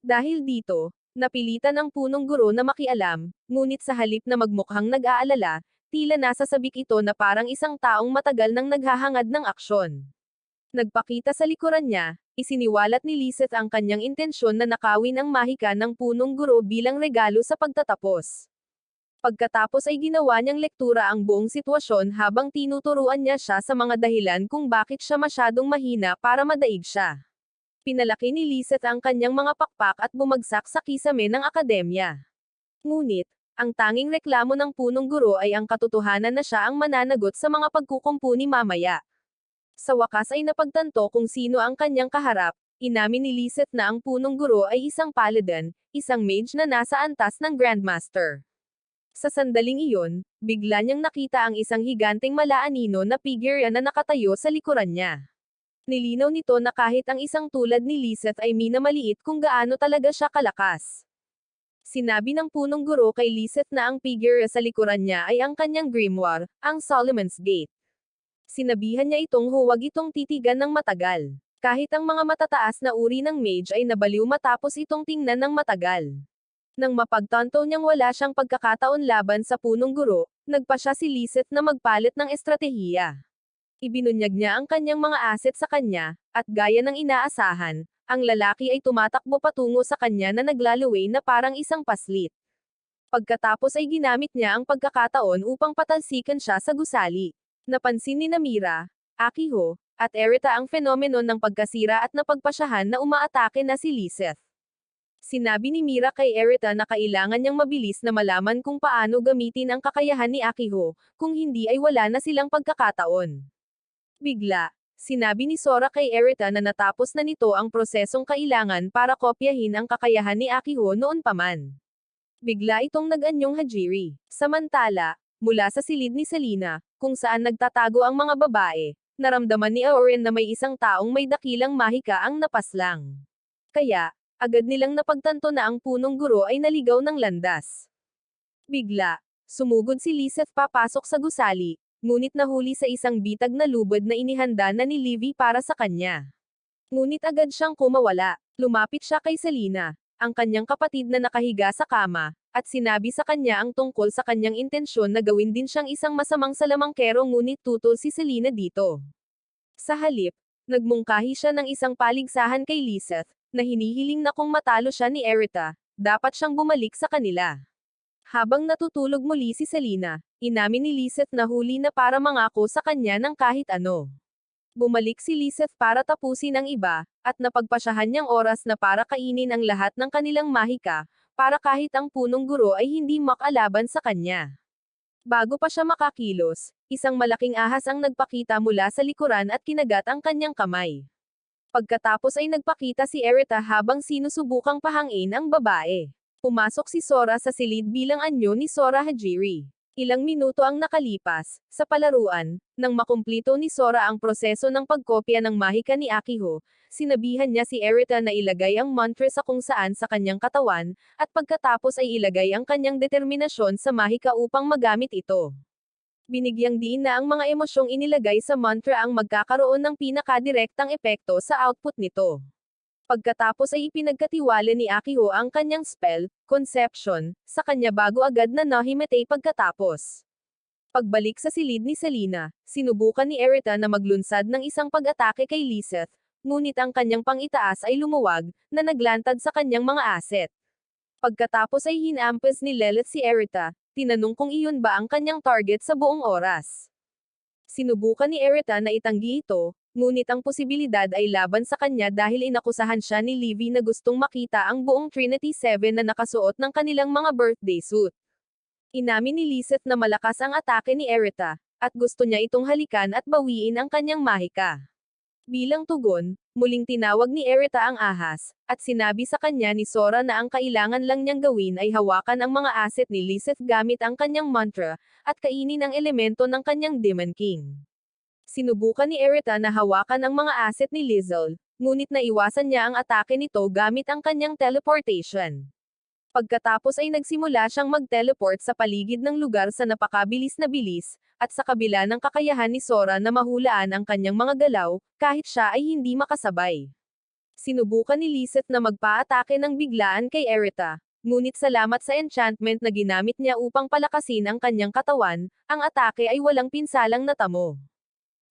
Dahil dito, napilitan ang punong guro na makialam, ngunit sa halip na magmukhang nag-aalala, tila nasasabik ito na parang isang taong matagal nang naghahangad ng aksyon. Nagpakita sa likuran niya, isiniwalat ni Lizeth ang kanyang intensyon na nakawin ang mahika ng punong guro bilang regalo sa pagtatapos. Pagkatapos ay ginawa niyang lektura ang buong sitwasyon habang tinuturuan niya siya sa mga dahilan kung bakit siya masyadong mahina para madaig siya. Pinalaki ni Lizeth ang kanyang mga pakpak at bumagsak sa kisame ng akademya. Ngunit, ang tanging reklamo ng punong guro ay ang katotohanan na siya ang mananagot sa mga pagkukumpuni mamaya. Sa wakas ay napagtanto kung sino ang kanyang kaharap, inamin ni Lizeth na ang punong guro ay isang paladin, isang mage na nasa antas ng Grandmaster. Sa sandaling iyon, bigla niyang nakita ang isang higanteng mala-anino na figure na nakatayo sa likuran niya. Nilinaw nito na kahit ang isang tulad ni Lizeth ay minamaliit kung gaano talaga siya kalakas. Sinabi ng punong guro kay Lizeth na ang figure sa likuran niya ay ang kanyang grimoire, ang Solomon's Gate. Sinabihan niya itong huwag itong titigan ng matagal. Kahit ang mga matataas na uri ng mage ay nabaliw matapos itong tingnan ng matagal. Nang mapagtanto niyang wala siyang pagkakataon laban sa punong guro, nagpa siya si Lizeth na magpalit ng estratehiya. Ibinunyag niya ang kanyang mga asset sa kanya, at gaya ng inaasahan, ang lalaki ay tumatakbo patungo sa kanya na naglalaway na parang isang paslit. Pagkatapos ay ginamit niya ang pagkakataon upang patalsikan siya sa gusali. Napansin ni Namira, Akiho, at Erita ang fenomenon ng pagkasira at napagpasyahan na umaatake na si Lizeth. Sinabi ni Mira kay Erita na kailangan niyang mabilis na malaman kung paano gamitin ang kakayahan ni Akiho, kung hindi ay wala na silang pagkakataon. Bigla, sinabi ni Sora kay Erita na natapos na nito ang prosesong kailangan para kopyahin ang kakayahan ni Akiho noon pa man. Bigla itong nag-anyong Hajiri. Samantala, mula sa silid ni Selena, kung saan nagtatago ang mga babae, naramdaman ni Aorin na may isang taong may dakilang mahika ang napaslang. Kaya, agad nilang napagtanto na ang punong guro ay naligaw ng landas. Bigla, sumugod si Lizeth papasok sa gusali, ngunit nahuli sa isang bitag na lubid na inihanda na ni Livy para sa kanya. Ngunit agad siyang kumawala. Lumapit siya kay Selena, ang kanyang kapatid na nakahiga sa kama, at sinabi sa kanya ang tungkol sa kanyang intensyon na gawin din siyang isang masamang salamangkero ngunit tutol si Selena dito. Sa halip, nagmungkahi siya ng isang paligsahan kay Lizeth, na hinihiling na kung matalo siya ni Erita, dapat siyang bumalik sa kanila. Habang natutulog muli si Selena, inamin ni Lizeth na huli na para mangako sa kanya ng kahit ano. Bumalik si Lizeth para tapusin ang iba, at napagpasyahan niyang oras na para kainin ang lahat ng kanilang mahika, para kahit ang punong guro ay hindi makalaban sa kanya. Bago pa siya makakilos, isang malaking ahas ang nagpakita mula sa likuran at kinagat ang kanyang kamay. Pagkatapos ay nagpakita si Erita habang sinusubukang pahangin ang babae. Pumasok si Sora sa silid bilang anyo ni Sora Hajiri. Ilang minuto ang nakalipas, sa palaruan, nang makumplito ni Sora ang proseso ng pagkopya ng mahika ni Akiho, sinabihan niya si Erita na ilagay ang mantra sa kung saan sa kanyang katawan, at pagkatapos ay ilagay ang kanyang determinasyon sa mahika upang magamit ito. Binigyang diin na ang mga emosyong inilagay sa mantra ang magkakaroon ng pinakadirektang epekto sa output nito. Pagkatapos ay ipinagkatiwala ni Akiho ang kanyang spell, Conception, sa kanya bago agad na nahimatay pagkatapos. Pagbalik sa silid ni Selena, sinubukan ni Erita na maglunsad ng isang pag-atake kay Lizeth, ngunit ang kanyang pang-itaas ay lumuwag, na naglantad sa kanyang mga asset. Pagkatapos ay hinampas ni Lilith si Erita, tinanong kung iyon ba ang kanyang target sa buong oras. Sinubukan ni Erita na itanggi ito, ngunit ang posibilidad ay laban sa kanya dahil inakusahan siya ni Livy na gustong makita ang buong Trinity 7 na nakasuot ng kanilang mga birthday suit. Inamin ni Lizeth na malakas ang atake ni Erita, at gusto niya itong halikan at bawiin ang kanyang mahika. Bilang tugon, muling tinawag ni Erita ang ahas, at sinabi sa kanya ni Sora na ang kailangan lang niyang gawin ay hawakan ang mga asset ni Lizeth gamit ang kanyang mantra, at kainin ang elemento ng kanyang Demon King. Sinubukan ni Erita na hawakan ang mga asset ni Lizel, ngunit naiwasan niya ang atake nito gamit ang kanyang teleportation. Pagkatapos ay nagsimula siyang mag-teleport sa paligid ng lugar sa napakabilis na bilis, at sa kabila ng kakayahan ni Sora na mahulaan ang kanyang mga galaw, kahit siya ay hindi makasabay. Sinubukan ni Lizeth na magpa-atake ng biglaan kay Erita, ngunit salamat sa enchantment na ginamit niya upang palakasin ang kanyang katawan, ang atake ay walang pinsalang natamo.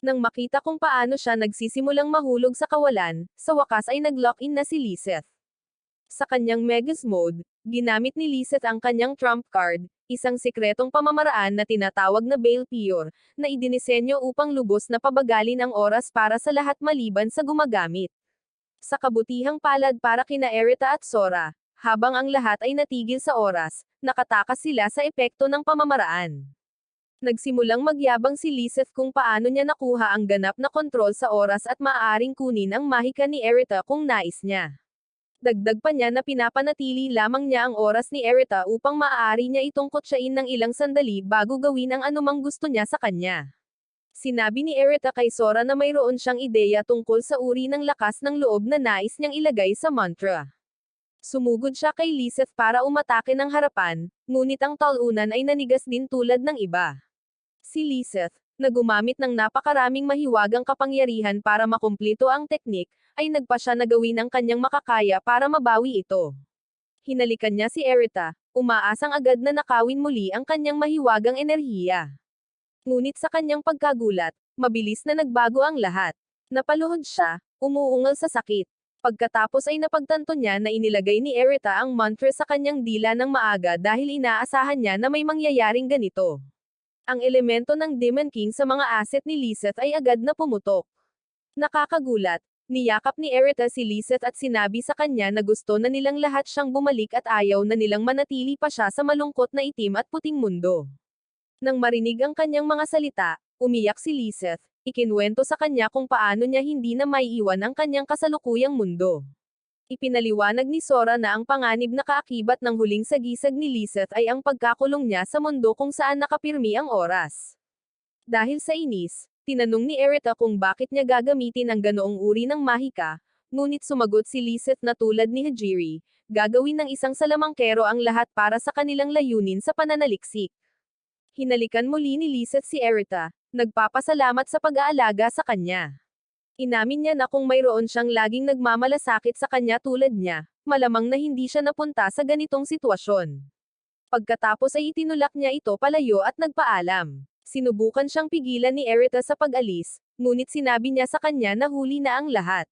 Nang makita kung paano siya nagsisimulang mahulog sa kawalan, sa wakas ay nag-lock-in na si Lizeth. Sa kanyang Megas mode, ginamit ni Lizeth ang kanyang trump card, isang sikretong pamamaraan na tinatawag na Veil Pior, na idinisenyo upang lubos na pabagalin ang oras para sa lahat maliban sa gumagamit. Sa kabutihang palad para kina Erita at Sora, habang ang lahat ay natigil sa oras, nakatakas sila sa epekto ng pamamaraan. Nagsimulang magyabang si Lizeth kung paano niya nakuha ang ganap na kontrol sa oras at maaaring kunin ang mahika ni Erita kung nais niya. Dagdag pa niya na pinapanatili lamang niya ang oras ni Erita upang maaari niya itong kotsain ng ilang sandali bago gawin ang anumang gusto niya sa kanya. Sinabi ni Erita kay Sora na mayroon siyang ideya tungkol sa uri ng lakas ng loob na nais niyang ilagay sa mantra. Sumugod siya kay Lizeth para umatake ng harapan, ngunit ang talunan ay nanigas din tulad ng iba. Si Lizeth, na gumamit ng napakaraming mahiwagang kapangyarihan para makumpleto ang teknik, ay nagpa siya na gawin ang kanyang makakaya para mabawi ito. Hinalikan niya si Erita, umaasang agad na nakawin muli ang kanyang mahiwagang enerhiya. Ngunit sa kanyang pagkagulat, mabilis na nagbago ang lahat. Napaluhod siya, umuungal sa sakit. Pagkatapos ay napagtanto niya na inilagay ni Erita ang mantra sa kanyang dila ng maaga dahil inaasahan niya na may mangyayaring ganito. Ang elemento ng Demon King sa mga asset ni Lizeth ay agad na pumutok. Nakakagulat, niyakap ni Erita si Lizeth at sinabi sa kanya na gusto na nilang lahat siyang bumalik at ayaw na nilang manatili pa siya sa malungkot na itim at puting mundo. Nang marinig ang kanyang mga salita, umiyak si Lizeth, ikinwento sa kanya kung paano niya hindi na maiiwan ang kanyang kasalukuyang mundo. Ipinaliwanag ni Sora na ang panganib na kaakibat ng huling sagisag ni Lizeth ay ang pagkakulong niya sa mundo kung saan nakapirmi ang oras. Dahil sa inis, tinanong ni Erita kung bakit niya gagamitin ang ganoong uri ng mahika, ngunit sumagot si Lizeth na tulad ni Hajiri, gagawin ng isang salamangkero ang lahat para sa kanilang layunin sa pananaliksik. Hinalikan muli ni Lizeth si Erita, nagpapasalamat sa pag-aalaga sa kanya. Inamin niya na kung mayroon siyang laging nagmamalasakit sa kanya tulad niya, malamang na hindi siya napunta sa ganitong sitwasyon. Pagkatapos ay itinulak niya ito palayo at nagpaalam. Sinubukan siyang pigilan ni Erita sa pag-alis, ngunit sinabi niya sa kanya na huli na ang lahat.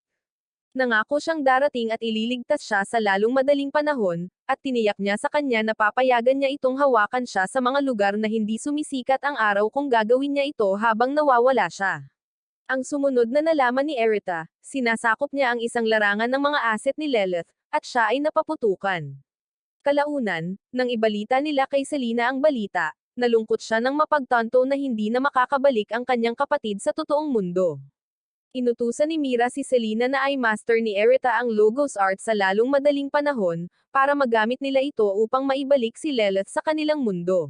Nangako siyang darating at ililigtas siya sa lalong madaling panahon, at tiniyak niya sa kanya na papayagan niya itong hawakan siya sa mga lugar na hindi sumisikat ang araw kung gagawin niya ito habang nawawala siya. Ang sumunod na nalaman ni Erita, sinasakop niya ang isang larangan ng mga asset ni Lilith, at siya ay napaputukan. Kalaunan, nang ibalita nila kay Selena ang balita, nalungkot siya nang mapagtanto na hindi na makakabalik ang kanyang kapatid sa totoong mundo. Inutusan ni Mira si Selena na ay master ni Erita ang Logos Art sa lalong madaling panahon, para magamit nila ito upang maibalik si Lilith sa kanilang mundo.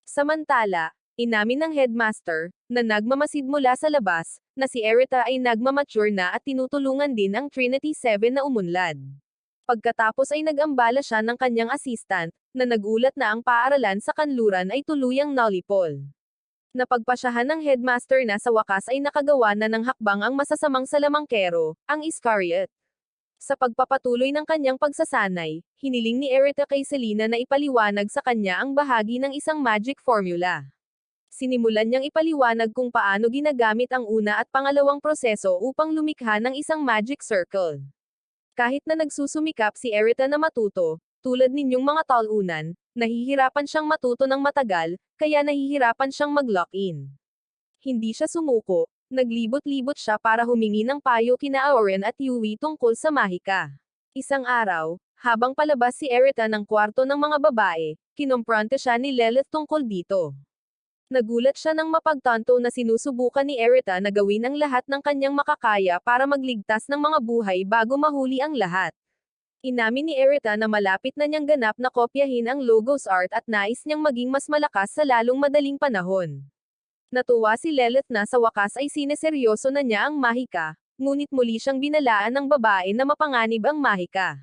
Samantala, inamin ng headmaster, na nagmamasid mula sa labas, na si Erita ay nagmamature na at tinutulungan din ang Trinity 7 na umunlad. Pagkatapos ay nag-ambala siya ng kanyang assistant, na nagulat na ang paaralan sa kanluran ay tuluyang nalipol. Napagpasyahan ng headmaster na sa wakas ay nakagawa na ng hakbang ang masasamang salamangkero, ang Iscariot. Sa pagpapatuloy ng kanyang pagsasanay, hiniling ni Erita kay Selena na ipaliwanag sa kanya ang bahagi ng isang magic formula. Sinimulan niyang ipaliwanag kung paano ginagamit ang una at pangalawang proseso upang lumikha ng isang magic circle. Kahit na nagsusumikap si Erita na matuto, tulad ninyong mga talunan, nahihirapan siyang matuto ng matagal, kaya nahihirapan siyang mag-lock-in. Hindi siya sumuko, naglibot-libot siya para humingi ng payo kina Auren at Yui tungkol sa mahika. Isang araw, habang palabas si Erita ng kwarto ng mga babae, kinompronte siya ni Lilith tungkol dito. Nagulat siya nang mapagtanto na sinusubukan ni Erita na gawin ang lahat ng kanyang makakaya para magligtas ng mga buhay bago mahuli ang lahat. Inamin ni Erita na malapit na niyang ganap na kopyahin ang Logos Art at nais niyang maging mas malakas sa lalong madaling panahon. Natuwa si Lilith na sa wakas ay sineseryoso na niya ang mahika, ngunit muli siyang binalaan ng babae na mapanganib ang mahika.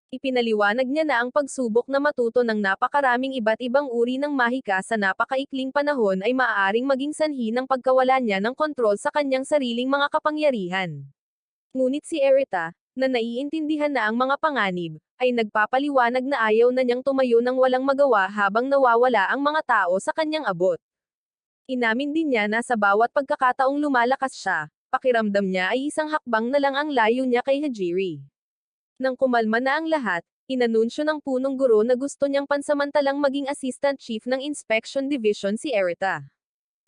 Ipinaliwanag niya na ang pagsubok na matuto ng napakaraming iba't ibang uri ng mahika sa napakaikling panahon ay maaaring maging sanhi ng pagkawala niya ng kontrol sa kanyang sariling mga kapangyarihan. Ngunit si Erita, na naiintindihan na ang mga panganib, ay nagpapaliwanag na ayaw na niyang tumayo ng walang magawa habang nawawala ang mga tao sa kanyang abot. Inamin din niya na sa bawat pagkakataong lumalakas siya, pakiramdam niya ay isang hakbang na lang ang layo niya kay Hajiri. Nang kumalma na ang lahat, inanunsyo ng punong guro na gusto niyang pansamantalang maging Assistant Chief ng Inspection Division si Erita.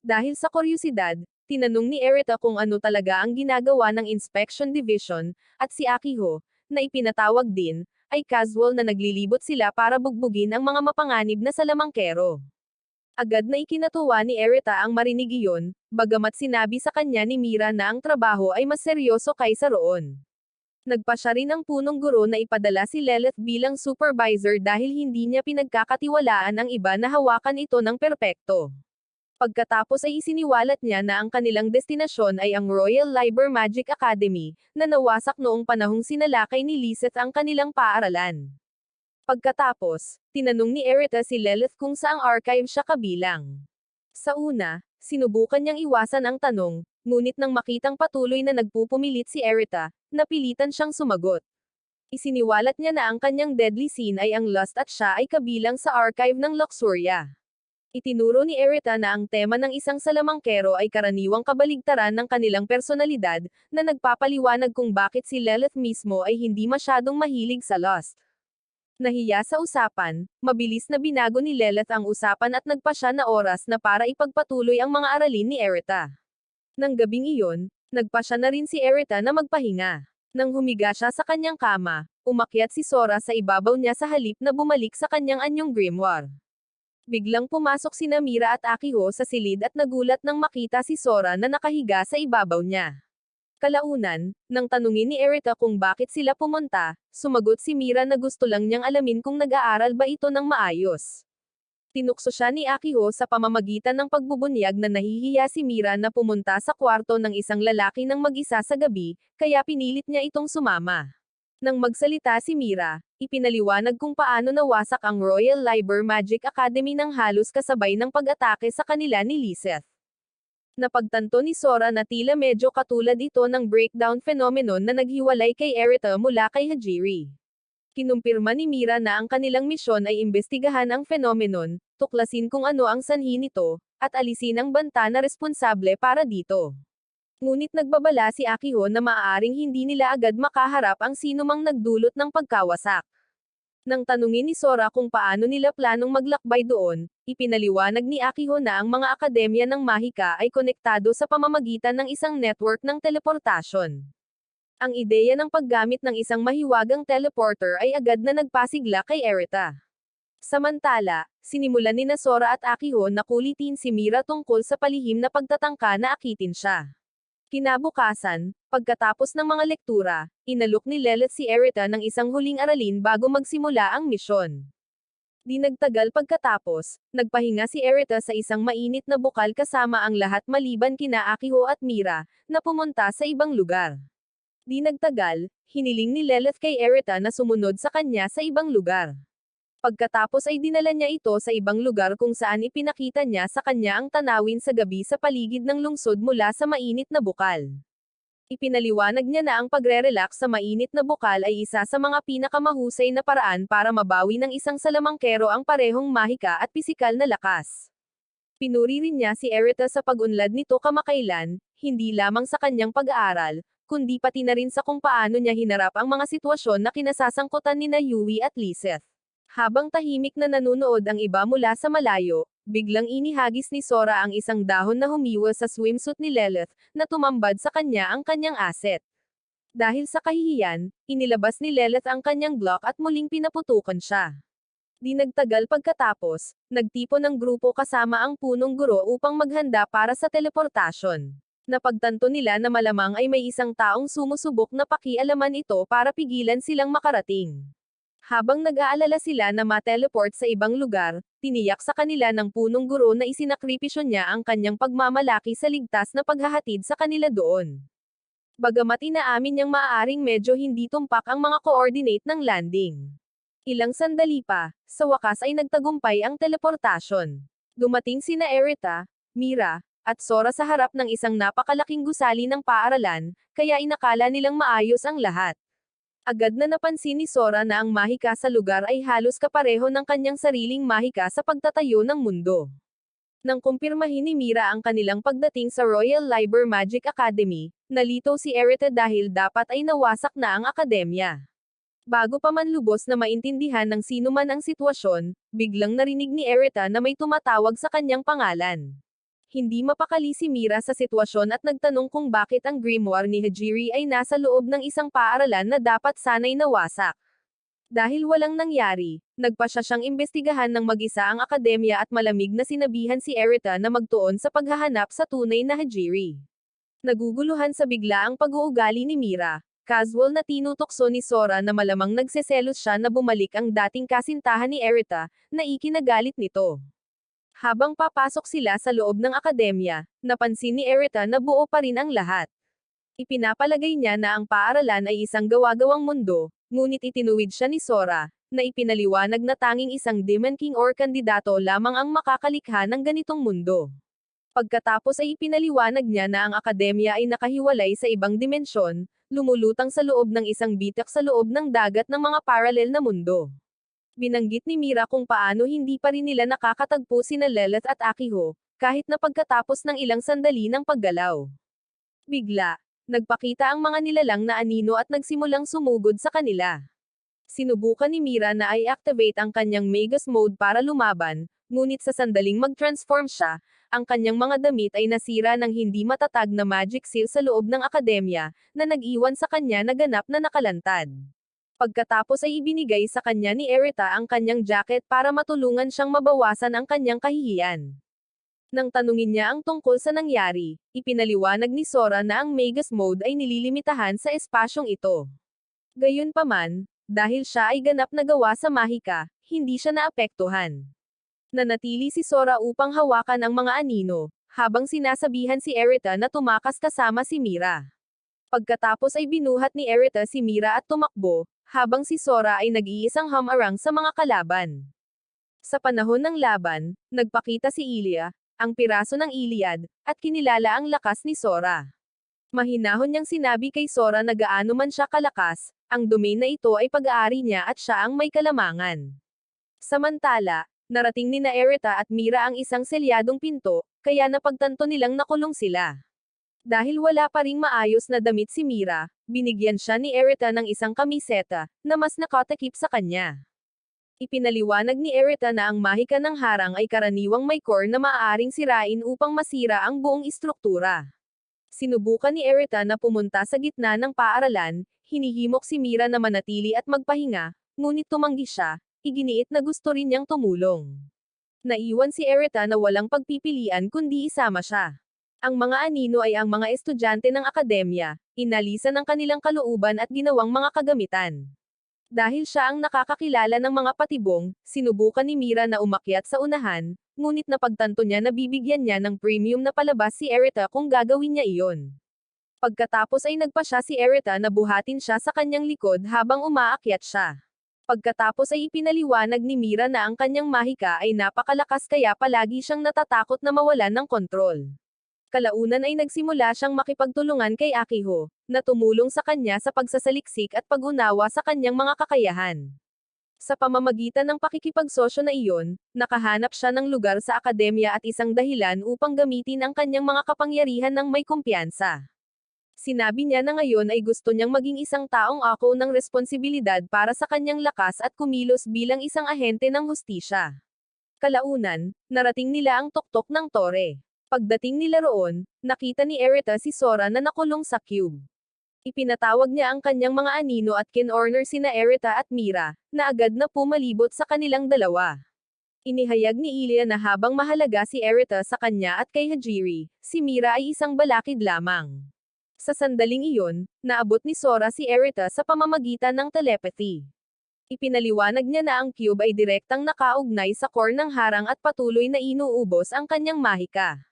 Dahil sa kuryosidad, tinanong ni Erita kung ano talaga ang ginagawa ng Inspection Division, at si Akiho, na ipinatawag din, ay casual na naglilibot sila para bugbugin ang mga mapanganib na salamangkero. Agad na ikinatuwa ni Erita ang marinig iyon, bagamat sinabi sa kanya ni Mira na ang trabaho ay mas seryoso kaysa roon. Nagpa siya rin ang punong guro na ipadala si Lilith bilang supervisor dahil hindi niya pinagkakatiwalaan ang iba na hawakan ito ng perpekto. Pagkatapos ay isiniwalat niya na ang kanilang destinasyon ay ang Royal Liber Magic Academy, na nawasak noong panahong sinalakay ni Lizeth ang kanilang paaralan. Pagkatapos, tinanong ni Erita si Lilith kung saang archive siya kabilang. Sa una, sinubukan niyang iwasan ang tanong, ngunit nang makitang patuloy na nagpupumilit si Erita, napilitan siyang sumagot. Isiniwalat niya na ang kanyang deadly sin ay ang lust at siya ay kabilang sa archive ng Luxuria. Itinuro ni Erita na ang tema ng isang salamangkero ay karaniwang kabaligtaran ng kanilang personalidad, na nagpapaliwanag kung bakit si Lilith mismo ay hindi masyadong mahilig sa lust. Nahiya sa usapan, mabilis na binago ni Lilith ang usapan at nagpa siya na oras na para ipagpatuloy ang mga aralin ni Erita. Nang gabing iyon, nagpa siya na rin si Erita na magpahinga. Nang humiga siya sa kanyang kama, umakyat si Sora sa ibabaw niya sa halip na bumalik sa kanyang anyong grimoire. Biglang pumasok sina Mira at Akiho sa silid at nagulat nang makita si Sora na nakahiga sa ibabaw niya. Kalaunan, nang tanungin ni Erita kung bakit sila pumunta, sumagot si Mira na gusto lang niyang alamin kung nag-aaral ba ito ng maayos. Tinukso siya ni Akiho sa pamamagitan ng pagbubunyag na nahihiya si Mira na pumunta sa kwarto ng isang lalaki ng mag-isa sa gabi, kaya pinilit niya itong sumama. Nang magsalita si Mira, ipinaliwanag kung paano nawasak ang Royal Liber Magic Academy ng halos kasabay ng pag-atake sa kanila ni Lizeth. Napagtanto ni Sora na tila medyo katulad ito ng breakdown phenomenon na naghiwalay kay Erita mula kay Hajiri. Kinumpirma ni Mira na ang kanilang misyon ay imbestigahan ang phenomenon, tuklasin kung ano ang sanhi nito, at alisin ang banta na responsable para dito. Ngunit nagbabala si Akiho na maaaring hindi nila agad makaharap ang sinumang nagdulot ng pagkawasak. Nang tanungin ni Sora kung paano nila planong maglakbay doon, ipinaliwanag ni Akiho na ang mga akademya ng Mahika ay konektado sa pamamagitan ng isang network ng teleportasyon. Ang ideya ng paggamit ng isang mahiwagang teleporter ay agad na nagpasigla kay Erita. Samantala, sinimulan ni Sora at Akiho na kulitin si Mira tungkol sa palihim na pagtatangka na akitin siya. Kinabukasan, pagkatapos ng mga lektura, inalok ni Lilith si Erita ng isang huling aralin bago magsimula ang misyon. Di nagtagal pagkatapos, nagpahinga si Erita sa isang mainit na bukal kasama ang lahat maliban kina Akiho at Mira, na pumunta sa ibang lugar. Di nagtagal, hiniling ni Lilith kay Erita na sumunod sa kanya sa ibang lugar. Pagkatapos ay dinala niya ito sa ibang lugar kung saan ipinakita niya sa kanya ang tanawin sa gabi sa paligid ng lungsod mula sa mainit na bukal. Ipinaliwanag niya na ang pagre-relax sa mainit na bukal ay isa sa mga pinakamahusay na paraan para mabawi ng isang salamangkero ang parehong mahika at pisikal na lakas. Pinuri rin niya si Erita sa pag-unlad nito kamakailan, hindi lamang sa kanyang pag-aaral, kundi pati na rin sa kung paano niya hinarap ang mga sitwasyon na kinasasangkutan nina Yui at Lizeth. Habang tahimik na nanunood ang iba mula sa malayo, biglang inihagis ni Sora ang isang dahon na humiwa sa swimsuit ni Lilith, na tumambad sa kanya ang kanyang asset. Dahil sa kahihiyan, inilabas ni Lilith ang kanyang block at muling pinaputukan siya. Di nagtagal pagkatapos, nagtipon ng grupo kasama ang punong guro upang maghanda para sa teleportasyon. Napagtanto nila na malamang ay may isang taong sumusubok na pakialaman ito para pigilan silang makarating. Habang nag-aalala sila na ma-teleport sa ibang lugar, tiniyak sa kanila ng punong guro na isinakripisyo niya ang kanyang pagmamalaki sa ligtas na paghahatid sa kanila doon. Bagamat inaamin niyang maaaring medyo hindi tumpak ang mga coordinate ng landing. Ilang sandali pa, sa wakas ay nagtagumpay ang teleportasyon. Dumating sina Erita, Mira, at Sora sa harap ng isang napakalaking gusali ng paaralan, kaya inakala nilang maayos ang lahat. Agad na napansin ni Sora na ang mahika sa lugar ay halos kapareho ng kanyang sariling mahika sa pagtatayo ng mundo. Nang kumpirmahin ni Mira ang kanilang pagdating sa Royal Liber Magic Academy, nalito si Erita dahil dapat ay nawasak na ang akademya. Bago pa man lubos na maintindihan ng sino man ang sitwasyon, biglang narinig ni Erita na may tumatawag sa kanyang pangalan. Hindi mapakali si Mira sa sitwasyon at nagtanong kung bakit ang grimoire ni Hajiri ay nasa loob ng isang paaralan na dapat sanay nawasak. Dahil walang nangyari, nagpa siya siyang imbestigahan ng mag-isa ang akademya at malamig na sinabihan si Erita na magtuon sa paghahanap sa tunay na Hajiri. Naguguluhan sa bigla ang pag-uugali ni Mira, Casual na tinutokso ni Sora na malamang nagseselos siya na bumalik ang dating kasintahan ni Erita, na ikinagalit nito. Habang papasok sila sa loob ng akademya, napansin ni Erita na buo pa rin ang lahat. Ipinapalagay niya na ang paaralan ay isang gawa-gawang mundo, ngunit itinuwid siya ni Sora, na ipinaliwanag na tanging isang Demon King or kandidato lamang ang makakalikha ng ganitong mundo. Pagkatapos ay ipinaliwanag niya na ang akademya ay nakahiwalay sa ibang dimensyon, lumulutang sa loob ng isang bitak sa loob ng dagat ng mga paralel na mundo. Binanggit ni Mira kung paano hindi pa rin nila nakakatagpo sina Lilith at Akiho, kahit na pagkatapos ng ilang sandali ng paggalaw. Bigla, nagpakita ang mga nilalang na anino at nagsimulang sumugod sa kanila. Sinubukan ni Mira na i-activate ang kanyang Magus mode para lumaban, ngunit sa sandaling mag-transform siya, ang kanyang mga damit ay nasira ng hindi matatag na magic seal sa loob ng akademya, na nag-iwan sa kanya na ganap na nakalantad. Pagkatapos ay ibinigay sa kanya ni Erita ang kanyang jacket para matulungan siyang mabawasan ang kanyang kahihiyan. Nang tanungin niya ang tungkol sa nangyari, ipinaliwanag ni Sora na ang Magus mode ay nililimitahan sa espasyong ito. Gayunpaman, dahil siya ay ganap na gawa sa mahika, hindi siya naapektuhan. Nanatili si Sora upang hawakan ang mga anino, habang sinasabihan si Erita na tumakas kasama si Mira. Pagkatapos ay binuhat ni Erita si Mira at tumakbo, habang si Sora ay nag-iisang humarang sa mga kalaban. Sa panahon ng laban, nagpakita si Ilia, ang piraso ng Iliad, at kinilala ang lakas ni Sora. Mahinahon niyang sinabi kay Sora na gaano man siya kalakas, ang domain na ito ay pag-aari niya at siya ang may kalamangan. Samantala, narating ni Erita at Mira ang isang selyadong pinto, kaya napagtanto nilang nakulong sila. Dahil wala pa ring maayos na damit si Mira, binigyan siya ni Erita ng isang kamiseta, na mas nakatakip sa kanya. Ipinaliwanag ni Erita na ang mahika ng harang ay karaniwang may core na maaaring sirain upang masira ang buong istruktura. Sinubukan ni Erita na pumunta sa gitna ng paaralan, hinihimok si Mira na manatili at magpahinga, ngunit tumanggi siya, iginiit na gusto rin niyang tumulong. Naiwan si Erita na walang pagpipilian kundi isama siya. Ang mga anino ay ang mga estudyante ng akademya, inalisan ng kanilang kalooban at ginawang mga kagamitan. Dahil siya ang nakakakilala ng mga patibong, sinubukan ni Mira na umakyat sa unahan, ngunit napagtanto niya na bibigyan niya ng premium na palabas si Erita kung gagawin niya iyon. Pagkatapos ay nagpa siya si Erita na buhatin siya sa kanyang likod habang umaakyat siya. Pagkatapos ay ipinaliwanag ni Mira na ang kanyang mahika ay napakalakas kaya palagi siyang natatakot na mawalan ng kontrol. Kalaunan ay nagsimula siyang makipagtulungan kay Akiho, na tumulong sa kanya sa pagsasaliksik at pag-unawa sa kanyang mga kakayahan. Sa pamamagitan ng pakikipagsosyo na iyon, nakahanap siya ng lugar sa akademya at isang dahilan upang gamitin ang kanyang mga kapangyarihan ng may kumpiyansa. Sinabi niya na ngayon ay gusto niyang maging isang taong ako ng responsibilidad para sa kanyang lakas at kumilos bilang isang ahente ng hustisya. Kalaunan, narating nila ang tuktok ng tore. Pagdating nila roon, nakita ni Erita si Sora na nakulong sa cube. Ipinatawag niya ang kanyang mga anino at kinorner sina Erita at Mira, na agad na pumalibot sa kanilang dalawa. Inihayag ni Ilia na habang mahalaga si Erita sa kanya at kay Hajiri, si Mira ay isang balakid lamang. Sa sandaling iyon, naabot ni Sora si Erita sa pamamagitan ng telepathy. Ipinaliwanag niya na ang cube ay direktang nakaugnay sa core ng harang at patuloy na inuubos ang kanyang mahika.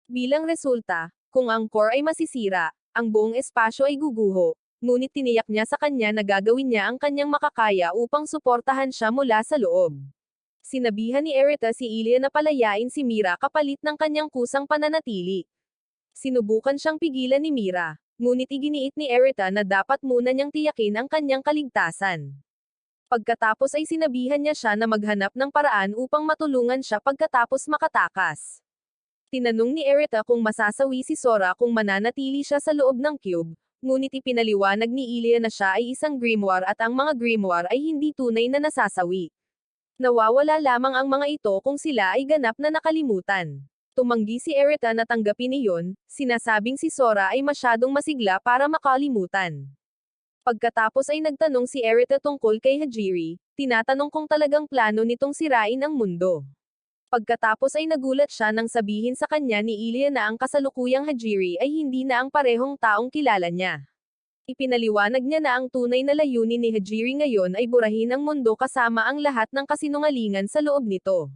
Bilang resulta, kung ang core ay masisira, ang buong espasyo ay guguho, ngunit tiniyak niya sa kanya na gagawin niya ang kanyang makakaya upang suportahan siya mula sa loob. Sinabihan ni Erita si Ilia na palayain si Mira kapalit ng kanyang kusang pananatili. Sinubukan siyang pigilan ni Mira, ngunit iginiit ni Erita na dapat muna niyang tiyakin ang kanyang kaligtasan. Pagkatapos ay sinabihan niya siya na maghanap ng paraan upang matulungan siya pagkatapos makatakas. Tinanong ni Erita kung masasawi si Sora kung mananatili siya sa loob ng cube, ngunit ipinaliwanag ni Ilia na siya ay isang grimoire at ang mga grimoire ay hindi tunay na nasasawi. Nawawala lamang ang mga ito kung sila ay ganap na nakalimutan. Tumanggi si Erita na tanggapin iyon, sinasabing si Sora ay masyadong masigla para makalimutan. Pagkatapos ay nagtanong si Erita tungkol kay Hajiri, tinatanong kung talagang plano nitong sirain ang mundo. Pagkatapos ay nagulat siya nang sabihin sa kanya ni Ilia na ang kasalukuyang Hajiri ay hindi na ang parehong taong kilala niya. Ipinaliwanag niya na ang tunay na layunin ni Hajiri ngayon ay burahin ang mundo kasama ang lahat ng kasinungalingan sa loob nito.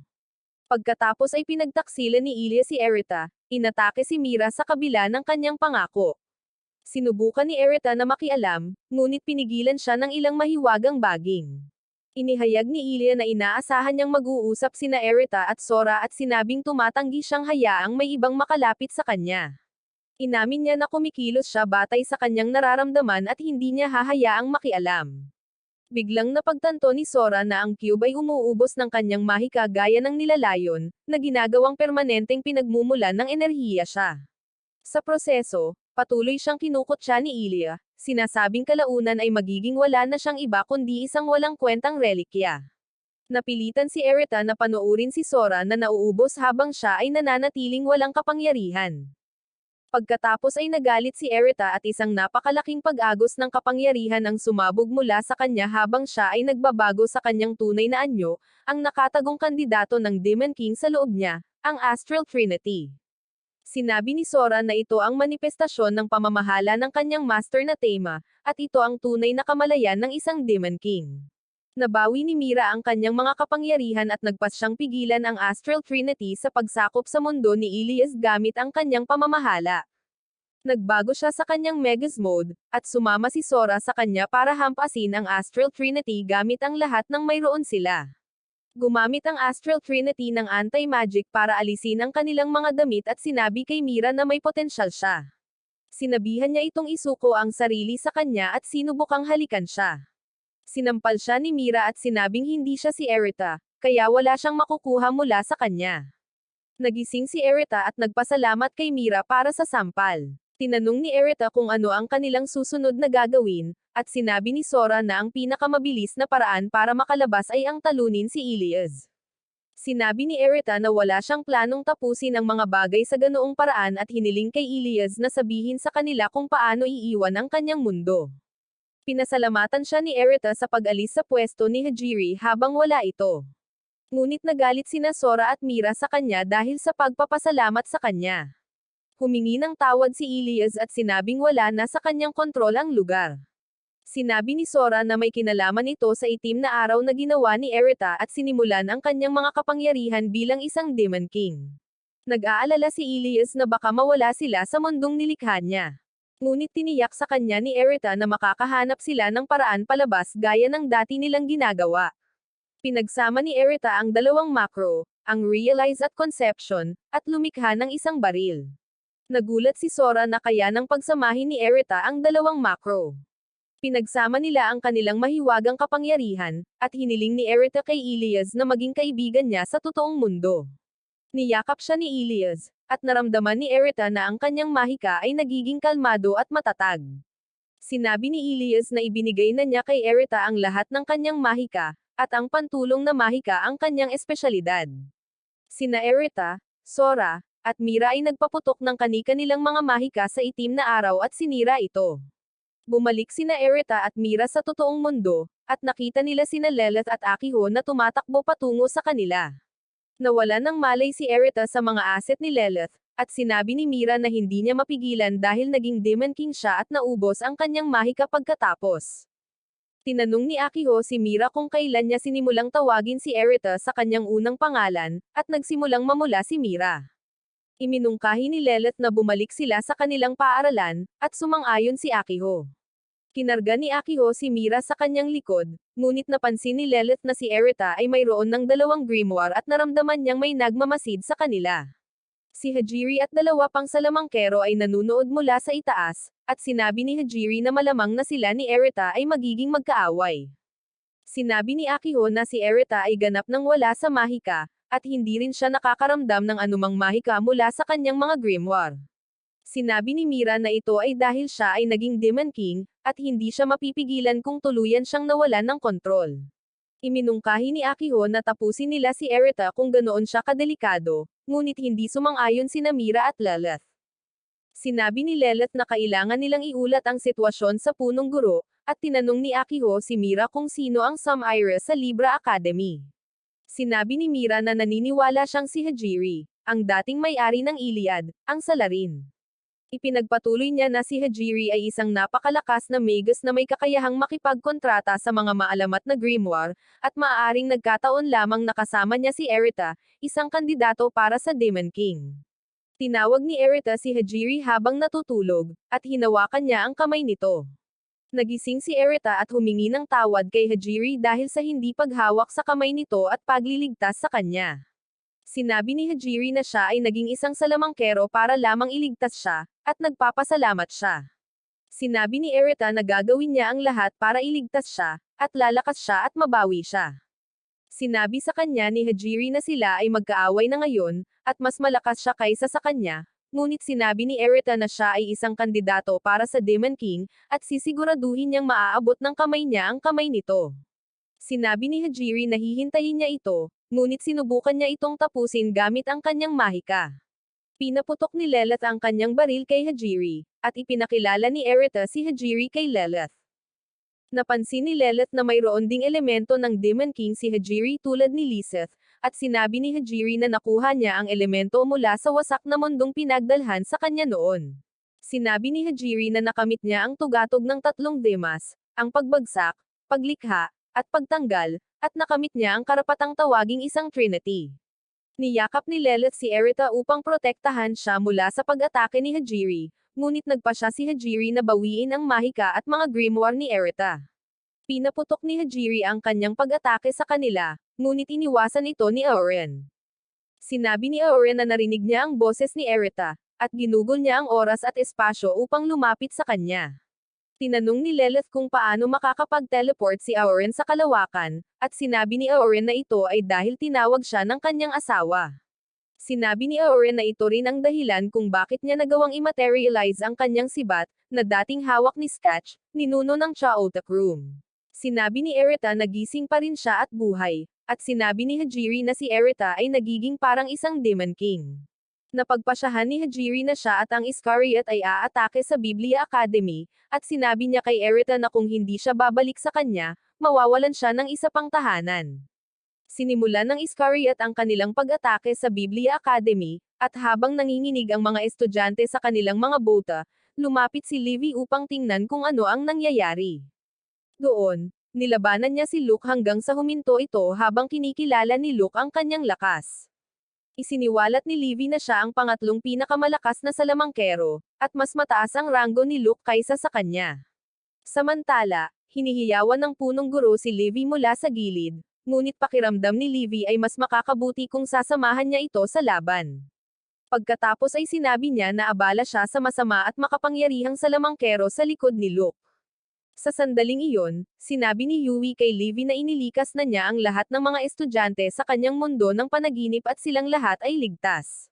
Pagkatapos ay pinagtaksilan ni Ilya si Erita, inatake si Mira sa kabila ng kanyang pangako. Sinubukan ni Erita na makialam, ngunit pinigilan siya ng ilang mahiwagang baging. Inihayag ni Ilya na inaasahan niyang mag-uusap sina Erita at Sora at sinabing tumatanggi siyang hayaang may ibang makalapit sa kanya. Inamin niya na kumikilos siya batay sa kanyang nararamdaman at hindi niya hahayaang makialam. Biglang napagtanto ni Sora na ang cube ay umuubos ng kanyang mahika gaya ng nilalayon, na ginagawang permanenteng pinagmumulan ng enerhiya siya. Sa proseso, patuloy siyang kinukutya ni Ilya, sinasabing kalaunan ay magiging wala na siyang iba kundi isang walang kwentang relikya. Napilitan si Erita na panoorin si Sora na nauubos habang siya ay nananatiling walang kapangyarihan. Pagkatapos ay nagalit si Erita at isang napakalaking pag-agos ng kapangyarihan ang sumabog mula sa kanya habang siya ay nagbabago sa kanyang tunay na anyo, ang nakatagong kandidato ng Demon King sa loob niya, ang Astral Trinity. Sinabi ni Sora na ito ang manifestasyon ng pamamahala ng kanyang master na tema, at ito ang tunay na kamalayan ng isang Demon King. Nabawi ni Mira ang kanyang mga kapangyarihan at nagpas siyang pigilan ang Astral Trinity sa pagsakop sa mundo ni Ilias gamit ang kanyang pamamahala. Nagbago siya sa kanyang Megas Mode, at sumama si Sora sa kanya para hampasin ang Astral Trinity gamit ang lahat ng mayroon sila. Gumamit ang Astral Trinity ng anti-magic para alisin ang kanilang mga damit at sinabi kay Mira na may potensyal siya. Sinabihan niya itong isuko ang sarili sa kanya at sinubukang halikan siya. Sinampal siya ni Mira at sinabing hindi siya si Erita, kaya wala siyang makukuha mula sa kanya. Nagising si Erita at nagpasalamat kay Mira para sa sampal. Tinanong ni Erita kung ano ang kanilang susunod na gagawin, at sinabi ni Sora na ang pinakamabilis na paraan para makalabas ay ang talunin si Ilias. Sinabi ni Erita na wala siyang planong tapusin ang mga bagay sa ganoong paraan at hiniling kay Ilias na sabihin sa kanila kung paano iiwan ang kanyang mundo. Pinasalamatan siya ni Erita sa pag-alis sa pwesto ni Hajiri habang wala ito. Ngunit nagalit sina Sora at Mira sa kanya dahil sa pagpapasalamat sa kanya. Humingi ng tawad si Ilias at sinabing wala na sa kanyang kontrol ang lugar. Sinabi ni Sora na may kinalaman ito sa itim na araw na ginawa ni Erita at sinimulan ang kanyang mga kapangyarihan bilang isang Demon King. Nag-aalala si Ilias na baka mawala sila sa mundong nilikha niya. Ngunit tiniyak sa kanya ni Erita na makakahanap sila ng paraan palabas gaya ng dati nilang ginagawa. Pinagsama ni Erita ang dalawang macro, ang realize at conception, at lumikha ng isang baril. Nagulat si Sora na kaya nang pagsamahin ni Erita ang dalawang macro. Pinagsama nila ang kanilang mahiwagang kapangyarihan, at hiniling ni Erita kay Ilias na maging kaibigan niya sa totoong mundo. Niyakap siya ni Ilias, at naramdaman ni Erita na ang kanyang mahika ay nagiging kalmado at matatag. Sinabi ni Ilias na ibinigay na niya kay Erita ang lahat ng kanyang mahika, at ang pantulong na mahika ang kanyang espesyalidad. Sina Erita, Sora, at Mira ay nagpaputok ng kani-kanilang mga mahika sa itim na araw at sinira ito. Bumalik sina Erita at Mira sa totoong mundo, at nakita nila sina Lilith at Akiho na tumatakbo patungo sa kanila. Nawalan ng malay si Erita sa mga asset ni Lilith, at sinabi ni Mira na hindi niya mapigilan dahil naging Demon King siya at naubos ang kanyang mahika pagkatapos. Tinanong ni Akiho si Mira kung kailan niya sinimulang tawagin si Erita sa kanyang unang pangalan, at nagsimulang mamula si Mira. Iminungkahi ni Lilith na bumalik sila sa kanilang paaralan, at sumang-ayon si Akiho. Kinarga ni Akiho si Mira sa kanyang likod, ngunit napansin ni Lilith na si Erita ay mayroon ng dalawang grimoire at naramdaman niyang may nagmamasid sa kanila. Si Hajiri at dalawa pang salamangkero ay nanunood mula sa itaas, at sinabi ni Hajiri na malamang na sila ni Erita ay magiging magkaaway. Sinabi ni Akiho na si Erita ay ganap nang wala sa mahika, at hindi rin siya nakakaramdam ng anumang mahika mula sa kanyang mga grimoire. Sinabi ni Mira na ito ay dahil siya ay naging Demon King, at hindi siya mapipigilan kung tuluyan siyang nawalan ng kontrol. Iminungkahi ni Akiho na tapusin nila si Erita kung ganoon siya kadelikado, ngunit hindi sumang-ayon sina Mira at Lilith. Sinabi ni Lilith na kailangan nilang iulat ang sitwasyon sa punong guro, at tinanong ni Akiho si Mira kung sino ang Samaira sa Libra Academy. Sinabi ni Mira na naniniwala siyang si Hajiri, ang dating may-ari ng Iliad, ang salarin. Ipinagpatuloy niya na si Hajiri ay isang napakalakas na magus na may kakayahang makipagkontrata sa mga maalamat na grimoire, at maaaring nagkataon lamang nakasama niya si Erita, isang kandidato para sa Demon King. Tinawag ni Erita si Hajiri habang natutulog, at hinawakan niya ang kamay nito. Nagising si Erita at humingi ng tawad kay Hajiri dahil sa hindi paghawak sa kamay nito at pagliligtas sa kanya. Sinabi ni Hajiri na siya ay naging isang salamangkero para lamang iligtas siya, at nagpapasalamat siya. Sinabi ni Erita na gagawin niya ang lahat para iligtas siya, at lalakas siya at mabawi siya. Sinabi sa kanya ni Hajiri na sila ay magkaaway na ngayon, at mas malakas siya kaysa sa kanya, ngunit sinabi ni Erita na siya ay isang kandidato para sa Demon King, at sisiguraduhin niyang maaabot ng kamay niya ang kamay nito. Sinabi ni Hajiri na hihintayin niya ito, ngunit sinubukan niya itong tapusin gamit ang kanyang mahika. Pinaputok ni Lilith ang kanyang baril kay Hajiri, at ipinakilala ni Erita si Hajiri kay Lilith. Napansin ni Lilith na mayroon ding elemento ng Demon King si Hajiri tulad ni Lilith, at sinabi ni Hajiri na nakuha niya ang elemento mula sa wasak na mundong pinagdalhan sa kanya noon. Sinabi ni Hajiri na nakamit niya ang tugatog ng tatlong demas, ang pagbagsak, paglikha, at pagtanggal, at nakamit niya ang karapatang tawaging isang Trinity. Niyakap ni Lilith si Erita upang protektahan siya mula sa pag-atake ni Hajiri, ngunit nagpa siya si Hajiri na bawiin ang mahika at mga grimoire ni Erita. Pinaputok ni Hajiri ang kanyang pag-atake sa kanila, ngunit iniwasan ito ni Aoren. Sinabi ni Aoren na narinig niya ang boses ni Erita, at ginugol niya ang oras at espasyo upang lumapit sa kanya. Tinanong ni Lilith kung paano makakapag-teleport si Aoren sa kalawakan, at sinabi ni Aoren na ito ay dahil tinawag siya ng kanyang asawa. Sinabi ni Aoren na ito rin ang dahilan kung bakit niya nagawang i-materialize ang kanyang sibat, na dating hawak ni Sketch, ninuno ng Chaotic Room. Sinabi ni Erita na gising pa rin siya at buhay, at sinabi ni Hajiri na si Erita ay nagiging parang isang Demon King. Napagpasyahan ni Hajiri na siya at ang Iscariot ay aatake sa Biblia Academy, at sinabi niya kay Erita na kung hindi siya babalik sa kanya, mawawalan siya ng isa pang tahanan. Sinimulan ng Iscariot ang kanilang pag-atake sa Biblia Academy, at habang nanginginig ang mga estudyante sa kanilang mga bota, lumapit si Livy upang tingnan kung ano ang nangyayari. Doon, nilabanan niya si Luke hanggang sa huminto ito habang kinikilala ni Luke ang kanyang lakas. Isiniwalat ni Livy na siya ang pangatlong pinakamalakas na salamangkero, at mas mataas ang ranggo ni Luke kaysa sa kanya. Samantala, hinihiyawan ng punong guro si Livy mula sa gilid, ngunit pakiramdam ni Livy ay mas makakabuti kung sasamahan niya ito sa laban. Pagkatapos ay sinabi niya na abala siya sa masama at makapangyarihang salamangkero sa likod ni Luke. Sa sandaling iyon, sinabi ni Yui kay Livy na inilikas na niya ang lahat ng mga estudyante sa kanyang mundo ng panaginip at silang lahat ay ligtas.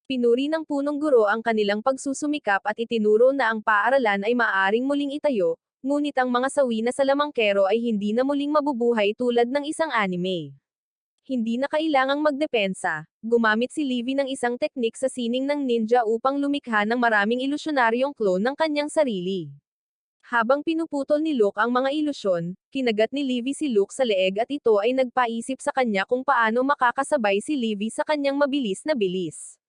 Pinuri ng punong guro ang kanilang pagsusumikap at itinuro na ang paaralan ay maaaring muling itayo, ngunit ang mga sawi na salamangkero ay hindi na muling mabubuhay tulad ng isang anime. Hindi na kailangang magdepensa, gumamit si Livy ng isang teknik sa sining ng ninja upang lumikha ng maraming ilusyonaryong clone ng kanyang sarili. Habang pinuputol ni Luke ang mga ilusyon, kinagat ni Livy si Luke sa leeg at ito ay nagpaisip sa kanya kung paano makakasabay si Livy sa kanyang mabilis na bilis.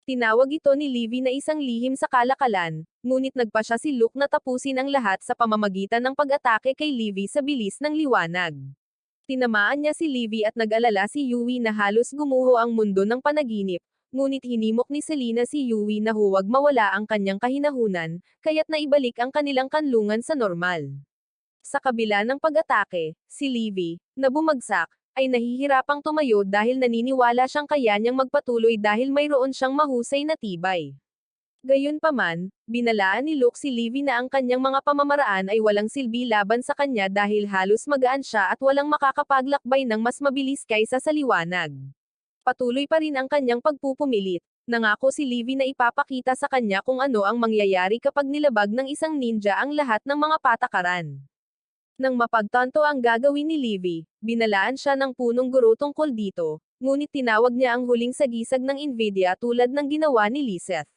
Tinawag ito ni Livy na isang lihim sa kalakalan, ngunit nagpa siya si Luke na tapusin ang lahat sa pamamagitan ng pag-atake kay Livy sa bilis ng liwanag. Tinamaan niya si Livy at nag-alala si Yui na halos gumuho ang mundo ng panaginip, ngunit hinimok ni Selena si Yui na huwag mawala ang kanyang kahinahunan, kaya't naibalik ang kanilang kanlungan sa normal. Sa kabila ng pag-atake, si Livy, na bumagsak, ay nahihirapang tumayo dahil naniniwala siyang kaya niyang magpatuloy dahil mayroon siyang mahusay na tibay. Gayunpaman, binalaan ni Luke si Livy na ang kanyang mga pamamaraan ay walang silbi laban sa kanya dahil halos magaan siya at walang makakapaglakbay ng mas mabilis kaysa sa liwanag. Patuloy pa rin ang kanyang pagpupumilit. Nangako si Livy na ipapakita sa kanya kung ano ang mangyayari kapag nilabag ng isang ninja ang lahat ng mga patakaran. Nang mapagtanto ang gagawin ni Livy, binalaan siya ng punong guro tungkol dito, ngunit tinawag niya ang huling sagisag ng Nvidia tulad ng ginawa ni Lizeth.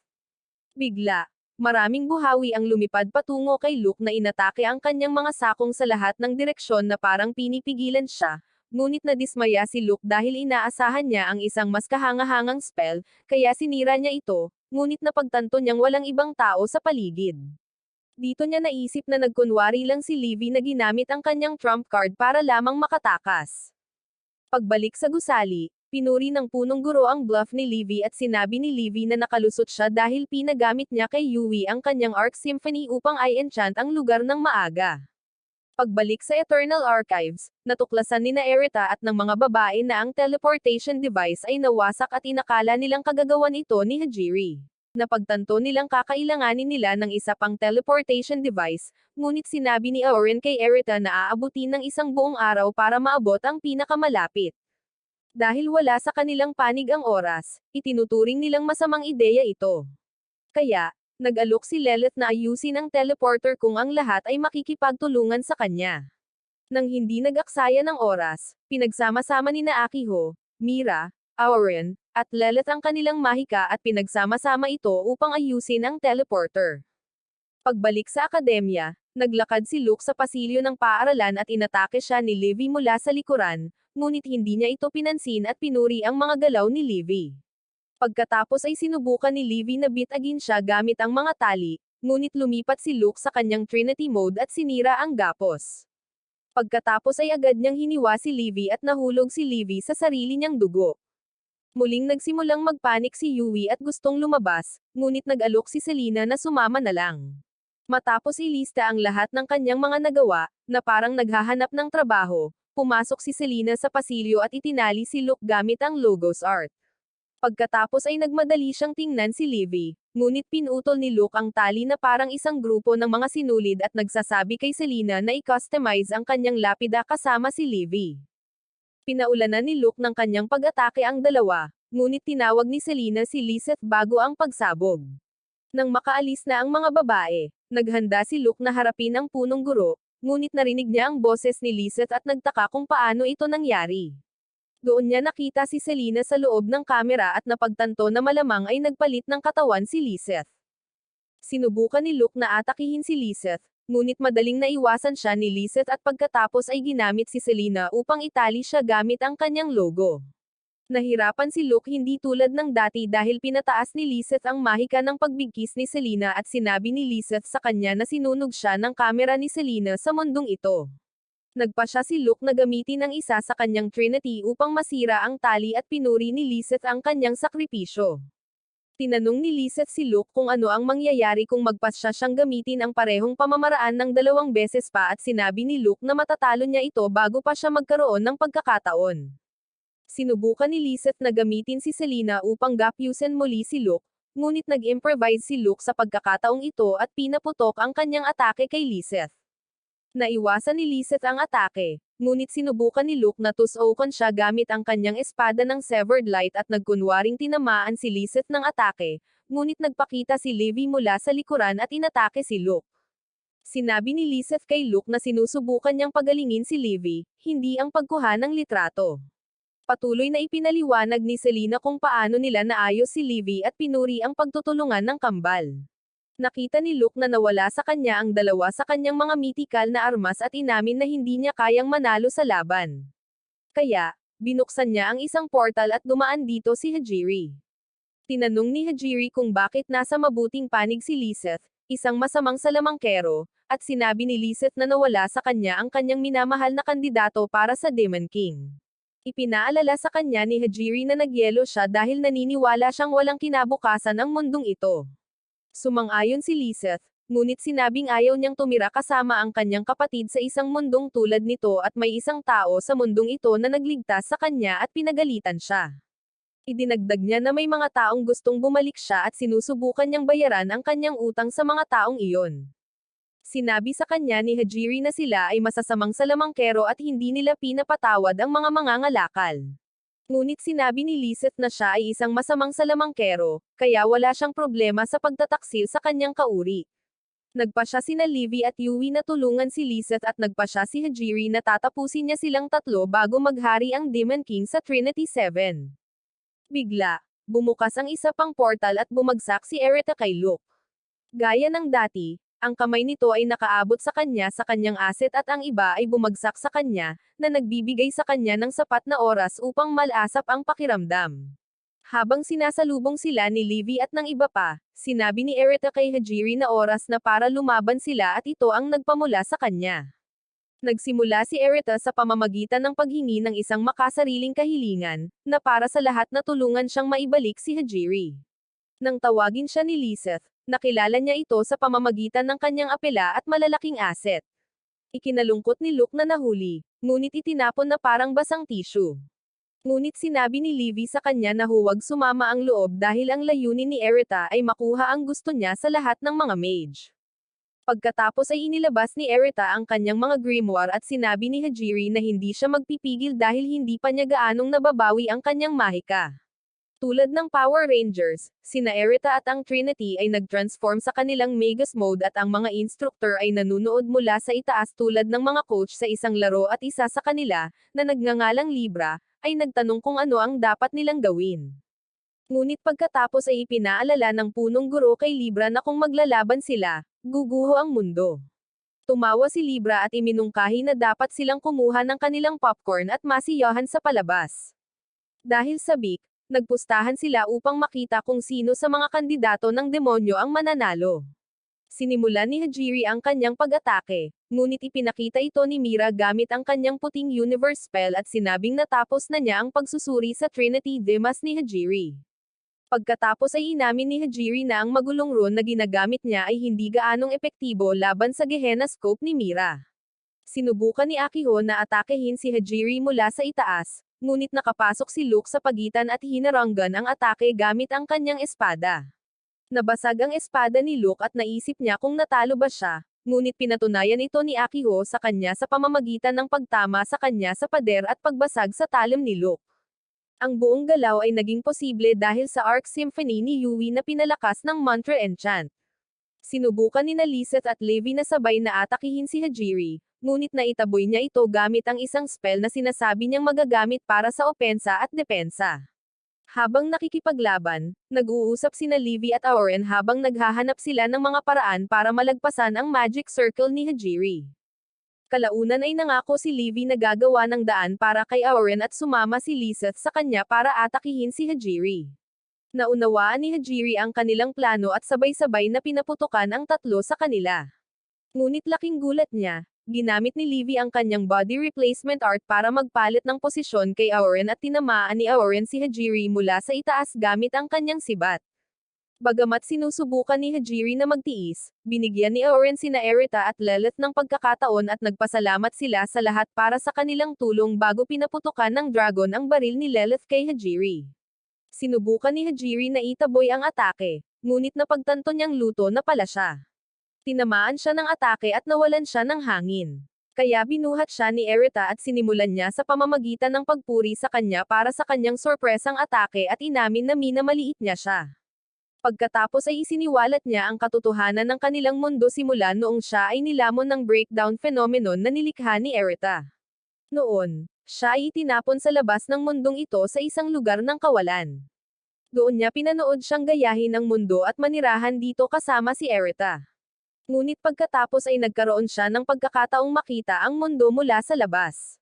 Bigla, maraming buhawi ang lumipad patungo kay Luke na inatake ang kanyang mga sakong sa lahat ng direksyon na parang pinipigilan siya, ngunit nadismaya si Luke dahil inaasahan niya ang isang mas kahangahangang spell, kaya sinira niya ito, ngunit napagtanto niyang walang ibang tao sa paligid. Dito niya naisip na nagkunwari lang si Livy na ginamit ang kanyang trump card para lamang makatakas. Pagbalik sa gusali, pinuri ng punong guro ang bluff ni Livy at sinabi ni Livy na nakalusot siya dahil pinagamit niya kay Yui ang kanyang Arc Symphony upang i-enchant ang lugar ng maaga. Pagbalik sa Eternal Archives, natuklasan ni Aerita at ng mga babae na ang teleportation device ay nawasak at inakala nilang kagagawan ito ni Hajiri. Napagtanto nilang kakailanganin nila ng isa pang teleportation device, ngunit sinabi ni Auron kay Aerita na aabutin ng isang buong araw para maabot ang pinakamalapit. Dahil wala sa kanilang panig ang oras, itinuturing nilang masamang ideya ito. Kaya, nag-alok si Lilith na ayusin ang teleporter kung ang lahat ay makikipagtulungan sa kanya. Nang hindi nag-aksaya ng oras, pinagsama-sama ni Akiho, Mira, Auron, at Lilith ang kanilang mahika at pinagsama-sama ito upang ayusin ang teleporter. Pagbalik sa akademya, naglakad si Luke sa pasilyo ng paaralan at inatake siya ni Livy mula sa likuran, ngunit hindi niya ito pinansin at pinuri ang mga galaw ni Livy. Pagkatapos ay sinubukan ni Livy na bitagin siya gamit ang mga tali, ngunit lumipat si Luke sa kanyang Trinity mode at sinira ang gapos. Pagkatapos ay agad niyang hiniwa si Livy at nahulog si Livy sa sarili niyang dugo. Muling nagsimulang magpanik si Yui at gustong lumabas, ngunit nag-alok si Selena na sumama na lang. Matapos ilista ang lahat ng kanyang mga nagawa, na parang naghahanap ng trabaho, pumasok si Selena sa pasilyo at itinali si Luke gamit ang Logos Art. Pagkatapos ay nagmadali siyang tingnan si Livy, ngunit pinutol ni Luke ang tali na parang isang grupo ng mga sinulid at nagsasabi kay Selena na i-customize ang kanyang lapida kasama si Livy. Pinaulanan ni Luke ng kanyang pag-atake ang dalawa, ngunit tinawag ni Selena si Lizeth bago ang pagsabog. Nang makaalis na ang mga babae, naghanda si Luke na harapin ang punong guro, ngunit narinig niya ang boses ni Lizeth at nagtaka kung paano ito nangyari. Doon niya nakita si Selena sa loob ng kamera at napagtanto na malamang ay nagpalit ng katawan si Lizeth. Sinubukan ni Luke na atakihin si Lizeth, ngunit madaling naiwasan siya ni Lizeth at pagkatapos ay ginamit si Selena upang itali siya gamit ang kanyang logo. Nahirapan si Luke hindi tulad ng dati dahil pinataas ni Lizeth ang mahika ng pagbigkis ni Selena at sinabi ni Lizeth sa kanya na sinunog siya ng kamera ni Selena sa mundong ito. Nagpa siya si Luke na gamitin ang isa sa kanyang Trinity upang masira ang tali at pinuri ni Lizeth ang kanyang sakripisyo. Tinanong ni Lizeth si Luke kung ano ang mangyayari kung magpasya siyang gamitin ang parehong pamamaraan ng 2 beses pa at sinabi ni Luke na matatalo niya ito bago pa siya magkaroon ng pagkakataon. Sinubukan ni Lizeth na gamitin si Selena upang gapyusin muli si Luke, ngunit nag-improvise si Luke sa pagkakataong ito at pinaputok ang kanyang atake kay Lizeth. Naiwasan ni Lizeth ang atake, ngunit sinubukan ni Luke na tusukan siya gamit ang kanyang espada ng Severed Light at nagkunwaring tinamaan si Lizeth ng atake, ngunit nagpakita si Livy mula sa likuran at inatake si Luke. Sinabi ni Lizeth kay Luke na sinusubukan niyang pagalingin si Livy, hindi ang pagkuha ng litrato. Patuloy na ipinaliwanag ni Selena kung paano nila naayos si Livy at pinuri ang pagtutulungan ng kambal. Nakita ni Luke na nawala sa kanya ang 2 sa kanyang mga mythical na armas at inamin na hindi niya kayang manalo sa laban. Kaya, binuksan niya ang isang portal at dumaan dito si Hajiri. Tinanong ni Hajiri kung bakit nasa mabuting panig si Lizeth, isang masamang salamangkero, at sinabi ni Lizeth na nawala sa kanya ang kanyang minamahal na kandidato para sa Demon King. Ipinaalala sa kanya ni Hajiri na nagyelo siya dahil naniniwala siyang walang kinabukasan ang mundong ito. Sumang-ayon si Lizeth, ngunit sinabing ayaw niyang tumira kasama ang kanyang kapatid sa isang mundong tulad nito at may isang tao sa mundong ito na nagligtas sa kanya at pinagalitan siya. Idinagdag niya na may mga taong gustong bumalik siya at sinusubukan niyang bayaran ang kanyang utang sa mga taong iyon. Sinabi sa kanya ni Hajiri na sila ay masasamang salamangkero at hindi nila pinapatawad ang mga mangangalakal. Ngunit sinabi ni Lizeth na siya ay isang masamang salamangkero, kaya wala siyang problema sa pagtataksil sa kanyang kauri. Nagpa siya sina Livy at Yui na tulungan si Lizeth at nagpa siya si Hajiri na tatapusin niya silang tatlo bago maghari ang Demon King sa Trinity 7. Bigla, bumukas ang isa pang portal at bumagsak si Aerita kay Luke. Gaya ng dati, ang kamay nito ay nakaabot sa kanyang asset at ang iba ay bumagsak sa kanya, na nagbibigay sa kanya ng sapat na oras upang malasap ang pakiramdam. Habang sinasalubong sila ni Livy at ng iba pa, sinabi ni Erita kay Hajiri na oras na para lumaban sila at ito ang nagpamula sa kanya. Nagsimula si Erita sa pamamagitan ng paghingi ng isang makasariling kahilingan, na para sa lahat na tulungan siyang maibalik si Hajiri. Nang tawagin siya ni Lizeth, nakilala niya ito sa pamamagitan ng kanyang apela at malalaking asset. Ikinalungkot ni Luke na nahuli, ngunit itinapon na parang basang tissue. Ngunit sinabi ni Livy sa kanya na huwag sumama ang loob dahil ang layunin ni Erita ay makuha ang gusto niya sa lahat ng mga mage. Pagkatapos ay inilabas ni Erita ang kanyang mga grimoire at sinabi ni Hajiri na hindi siya magpipigil dahil hindi pa niya gaanong nababawi ang kanyang mahika. Tulad ng Power Rangers, sina Erita at ang Trinity ay nag-transform sa kanilang Magus mode at ang mga instructor ay nanunood mula sa itaas tulad ng mga coach sa isang laro at isa sa kanila, na nagngangalang Libra, ay nagtanong kung ano ang dapat nilang gawin. Ngunit pagkatapos ay ipinaalala ng punong guro kay Libra na kung maglalaban sila, guguho ang mundo. Tumawa si Libra at iminungkahi na dapat silang kumuha ng kanilang popcorn at masiyahan sa palabas. Dahil sabik, nagpustahan sila upang makita kung sino sa mga kandidato ng demonyo ang mananalo. Sinimulan ni Hajiri ang kanyang pag-atake, ngunit ipinakita ito ni Mira gamit ang kanyang puting universe spell at sinabing natapos na niya ang pagsusuri sa Trinity Demas ni Hajiri. Pagkatapos ay inamin ni Hajiri na ang magulong rune na ginagamit niya ay hindi gaanong epektibo laban sa Gehenna scope ni Mira. Sinubukan ni Akiho na atakehin si Hajiri mula sa itaas, ngunit nakapasok si Luke sa pagitan at hinaranggan ang atake gamit ang kanyang espada. Nabasag ang espada ni Luke at naisip niya kung natalo ba siya, ngunit pinatunayan ito ni Akiho sa kanya sa pamamagitan ng pagtama sa kanya sa pader at pagbasag sa talim ni Luke. Ang buong galaw ay naging posible dahil sa Arc Symphony ni Yui na pinalakas ng mantra enchant. Sinubukan ni Lizeth at Levi na sabay na atakihin si Hajiri, ngunit naitaboy niya ito gamit ang isang spell na sinasabi niyang magagamit para sa opensa at depensa. Habang nakikipaglaban, nag-uusap sina Livy at Auren habang naghahanap sila ng mga paraan para malagpasan ang magic circle ni Hajiri. Kalaunan ay nangako si Livy na gagawa ng daan para kay Auren at sumama si Lizeth sa kanya para atakihin si Hajiri. Naunawaan ni Hajiri ang kanilang plano at sabay-sabay na pinaputukan ang tatlo sa kanila. Ngunit laking gulat niya, ginamit ni Livy ang kanyang body replacement art para magpalit ng posisyon kay Auren at tinamaan ni Auren si Hajiri mula sa itaas gamit ang kanyang sibat. Bagamat sinusubukan ni Hajiri na magtiis, binigyan ni Auren sina Erita at Lilith ng pagkakataon at nagpasalamat sila sa lahat para sa kanilang tulong bago pinaputukan ng dragon ang baril ni Lilith kay Hajiri. Sinubukan ni Hajiri na itaboy ang atake, ngunit napagtanto niyang luto na pala siya. Tinamaan siya ng atake at nawalan siya ng hangin. Kaya binuhat siya ni Erita at sinimulan niya sa pamamagitan ng pagpuri sa kanya para sa kanyang sorpresang atake at inamin na minamaliit niya siya. Pagkatapos ay isiniwalat niya ang katotohanan ng kanilang mundo simula noong siya ay nilamon ng breakdown phenomenon na nilikha ni Erita. Noon, siya ay itinapon sa labas ng mundong ito sa isang lugar ng kawalan. Doon niya pinanood siyang gayahin ang mundo at manirahan dito kasama si Erita. Ngunit pagkatapos ay nagkaroon siya ng pagkakataong makita ang mundo mula sa labas.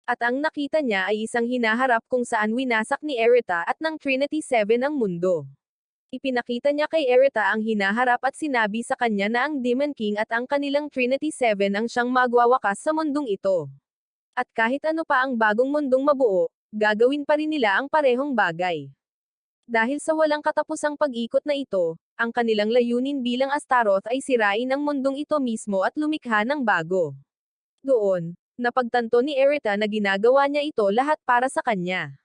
At ang nakita niya ay isang hinaharap kung saan winasak ni Erita at ng Trinity 7 ang mundo. Ipinakita niya kay Erita ang hinaharap at sinabi sa kanya na ang Demon King at ang kanilang Trinity 7 ang siyang magwawakas sa mundong ito. At kahit ano pa ang bagong mundong mabuo, gagawin pa rin nila ang parehong bagay. Dahil sa walang katapusang pag-ikot na ito, ang kanilang layunin bilang Astaroth ay sirain ang mundong ito mismo at lumikha ng bago. Doon, napagtanto ni Erita na ginagawa niya ito lahat para sa kanya.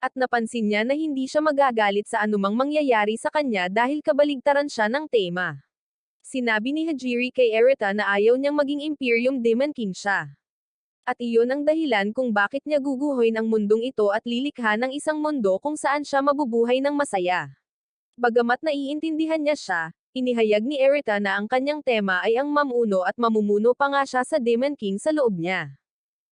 At napansin niya na hindi siya magagalit sa anumang mangyayari sa kanya dahil kabaligtaran siya ng tema. Sinabi ni Hajiri kay Erita na ayaw niyang maging Imperium Demon King siya. At iyon ang dahilan kung bakit niya guguhoy ang mundong ito at lilikha ng isang mundo kung saan siya mabubuhay ng masaya. Bagamat naiintindihan niya siya, inihayag ni Erita na ang kanyang tema ay ang mamuno at mamumuno pa nga siya sa Demon King sa loob niya.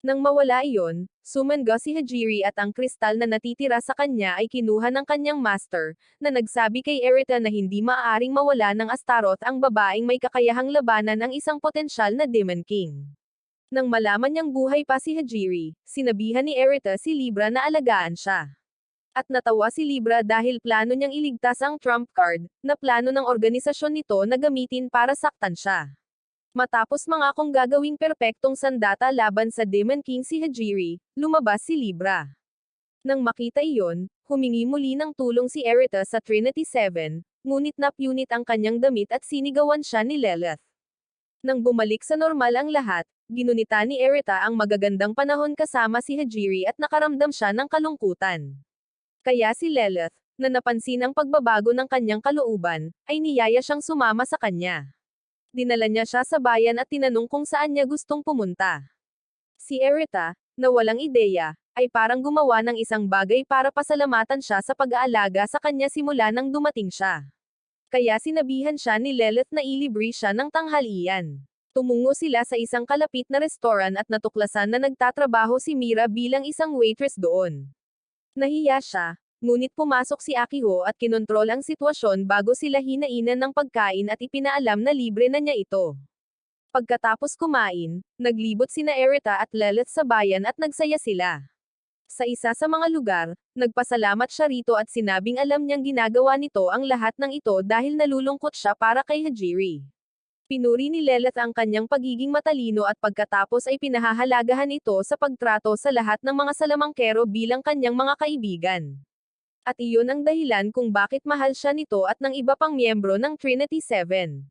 Nang mawala iyon, sumangga si Hajiri at ang kristal na natitira sa kanya ay kinuha ng kanyang master, na nagsabi kay Erita na hindi maaaring mawala ng Astaroth ang babaeng may kakayahang labanan ang isang potensyal na Demon King. Nang malaman niyang buhay pa si Hajiri, sinabihan ni Erita si Libra na alagaan siya. At natawa si Libra dahil plano niyang iligtas ang trump card, na plano ng organisasyon nito na gamitin para saktan siya. Matapos mangakong gagawing perpektong sandata laban sa Demon King si Hajiri, lumabas si Libra. Nang makita iyon, humingi muli ng tulong si Erita sa Trinity 7, ngunit napunit ang kanyang damit at sinigawan siya ni Lilith. Nang bumalik sa normal ang lahat, ginunita ni Erita ang magagandang panahon kasama si Hajiri at nakaramdam siya ng kalungkutan. Kaya si Lilith, na napansin ang pagbabago ng kanyang kalooban, ay niyaya siyang sumama sa kanya. Dinala niya siya sa bayan at tinanong kung saan niya gustong pumunta. Si Erita, na walang ideya, ay parang gumawa ng isang bagay para pasalamatan siya sa pag-aalaga sa kanya simula nang dumating siya. Kaya sinabihan siya ni Lilith na ilibre siya ng tanghalian. Tumungo sila sa isang kalapit na restoran at natuklasan na nagtatrabaho si Mira bilang isang waitress doon. Nahiya siya, ngunit pumasok si Akiho at kinontrol ang sitwasyon bago sila hinainan ng pagkain at ipinaalam na libre na niya ito. Pagkatapos kumain, naglibot sina Erita at Lilith sa bayan at nagsaya sila. Sa isa sa mga lugar, nagpasalamat siya rito at sinabing alam niyang ginagawa nito ang lahat ng ito dahil nalulungkot siya para kay Hajiri. Pinuri ni Lilith ang kanyang pagiging matalino at pagkatapos ay pinahahalagahan ito sa pagtrato sa lahat ng mga salamangkero bilang kanyang mga kaibigan. At iyon ang dahilan kung bakit mahal siya nito at ng iba pang miyembro ng Trinity 7.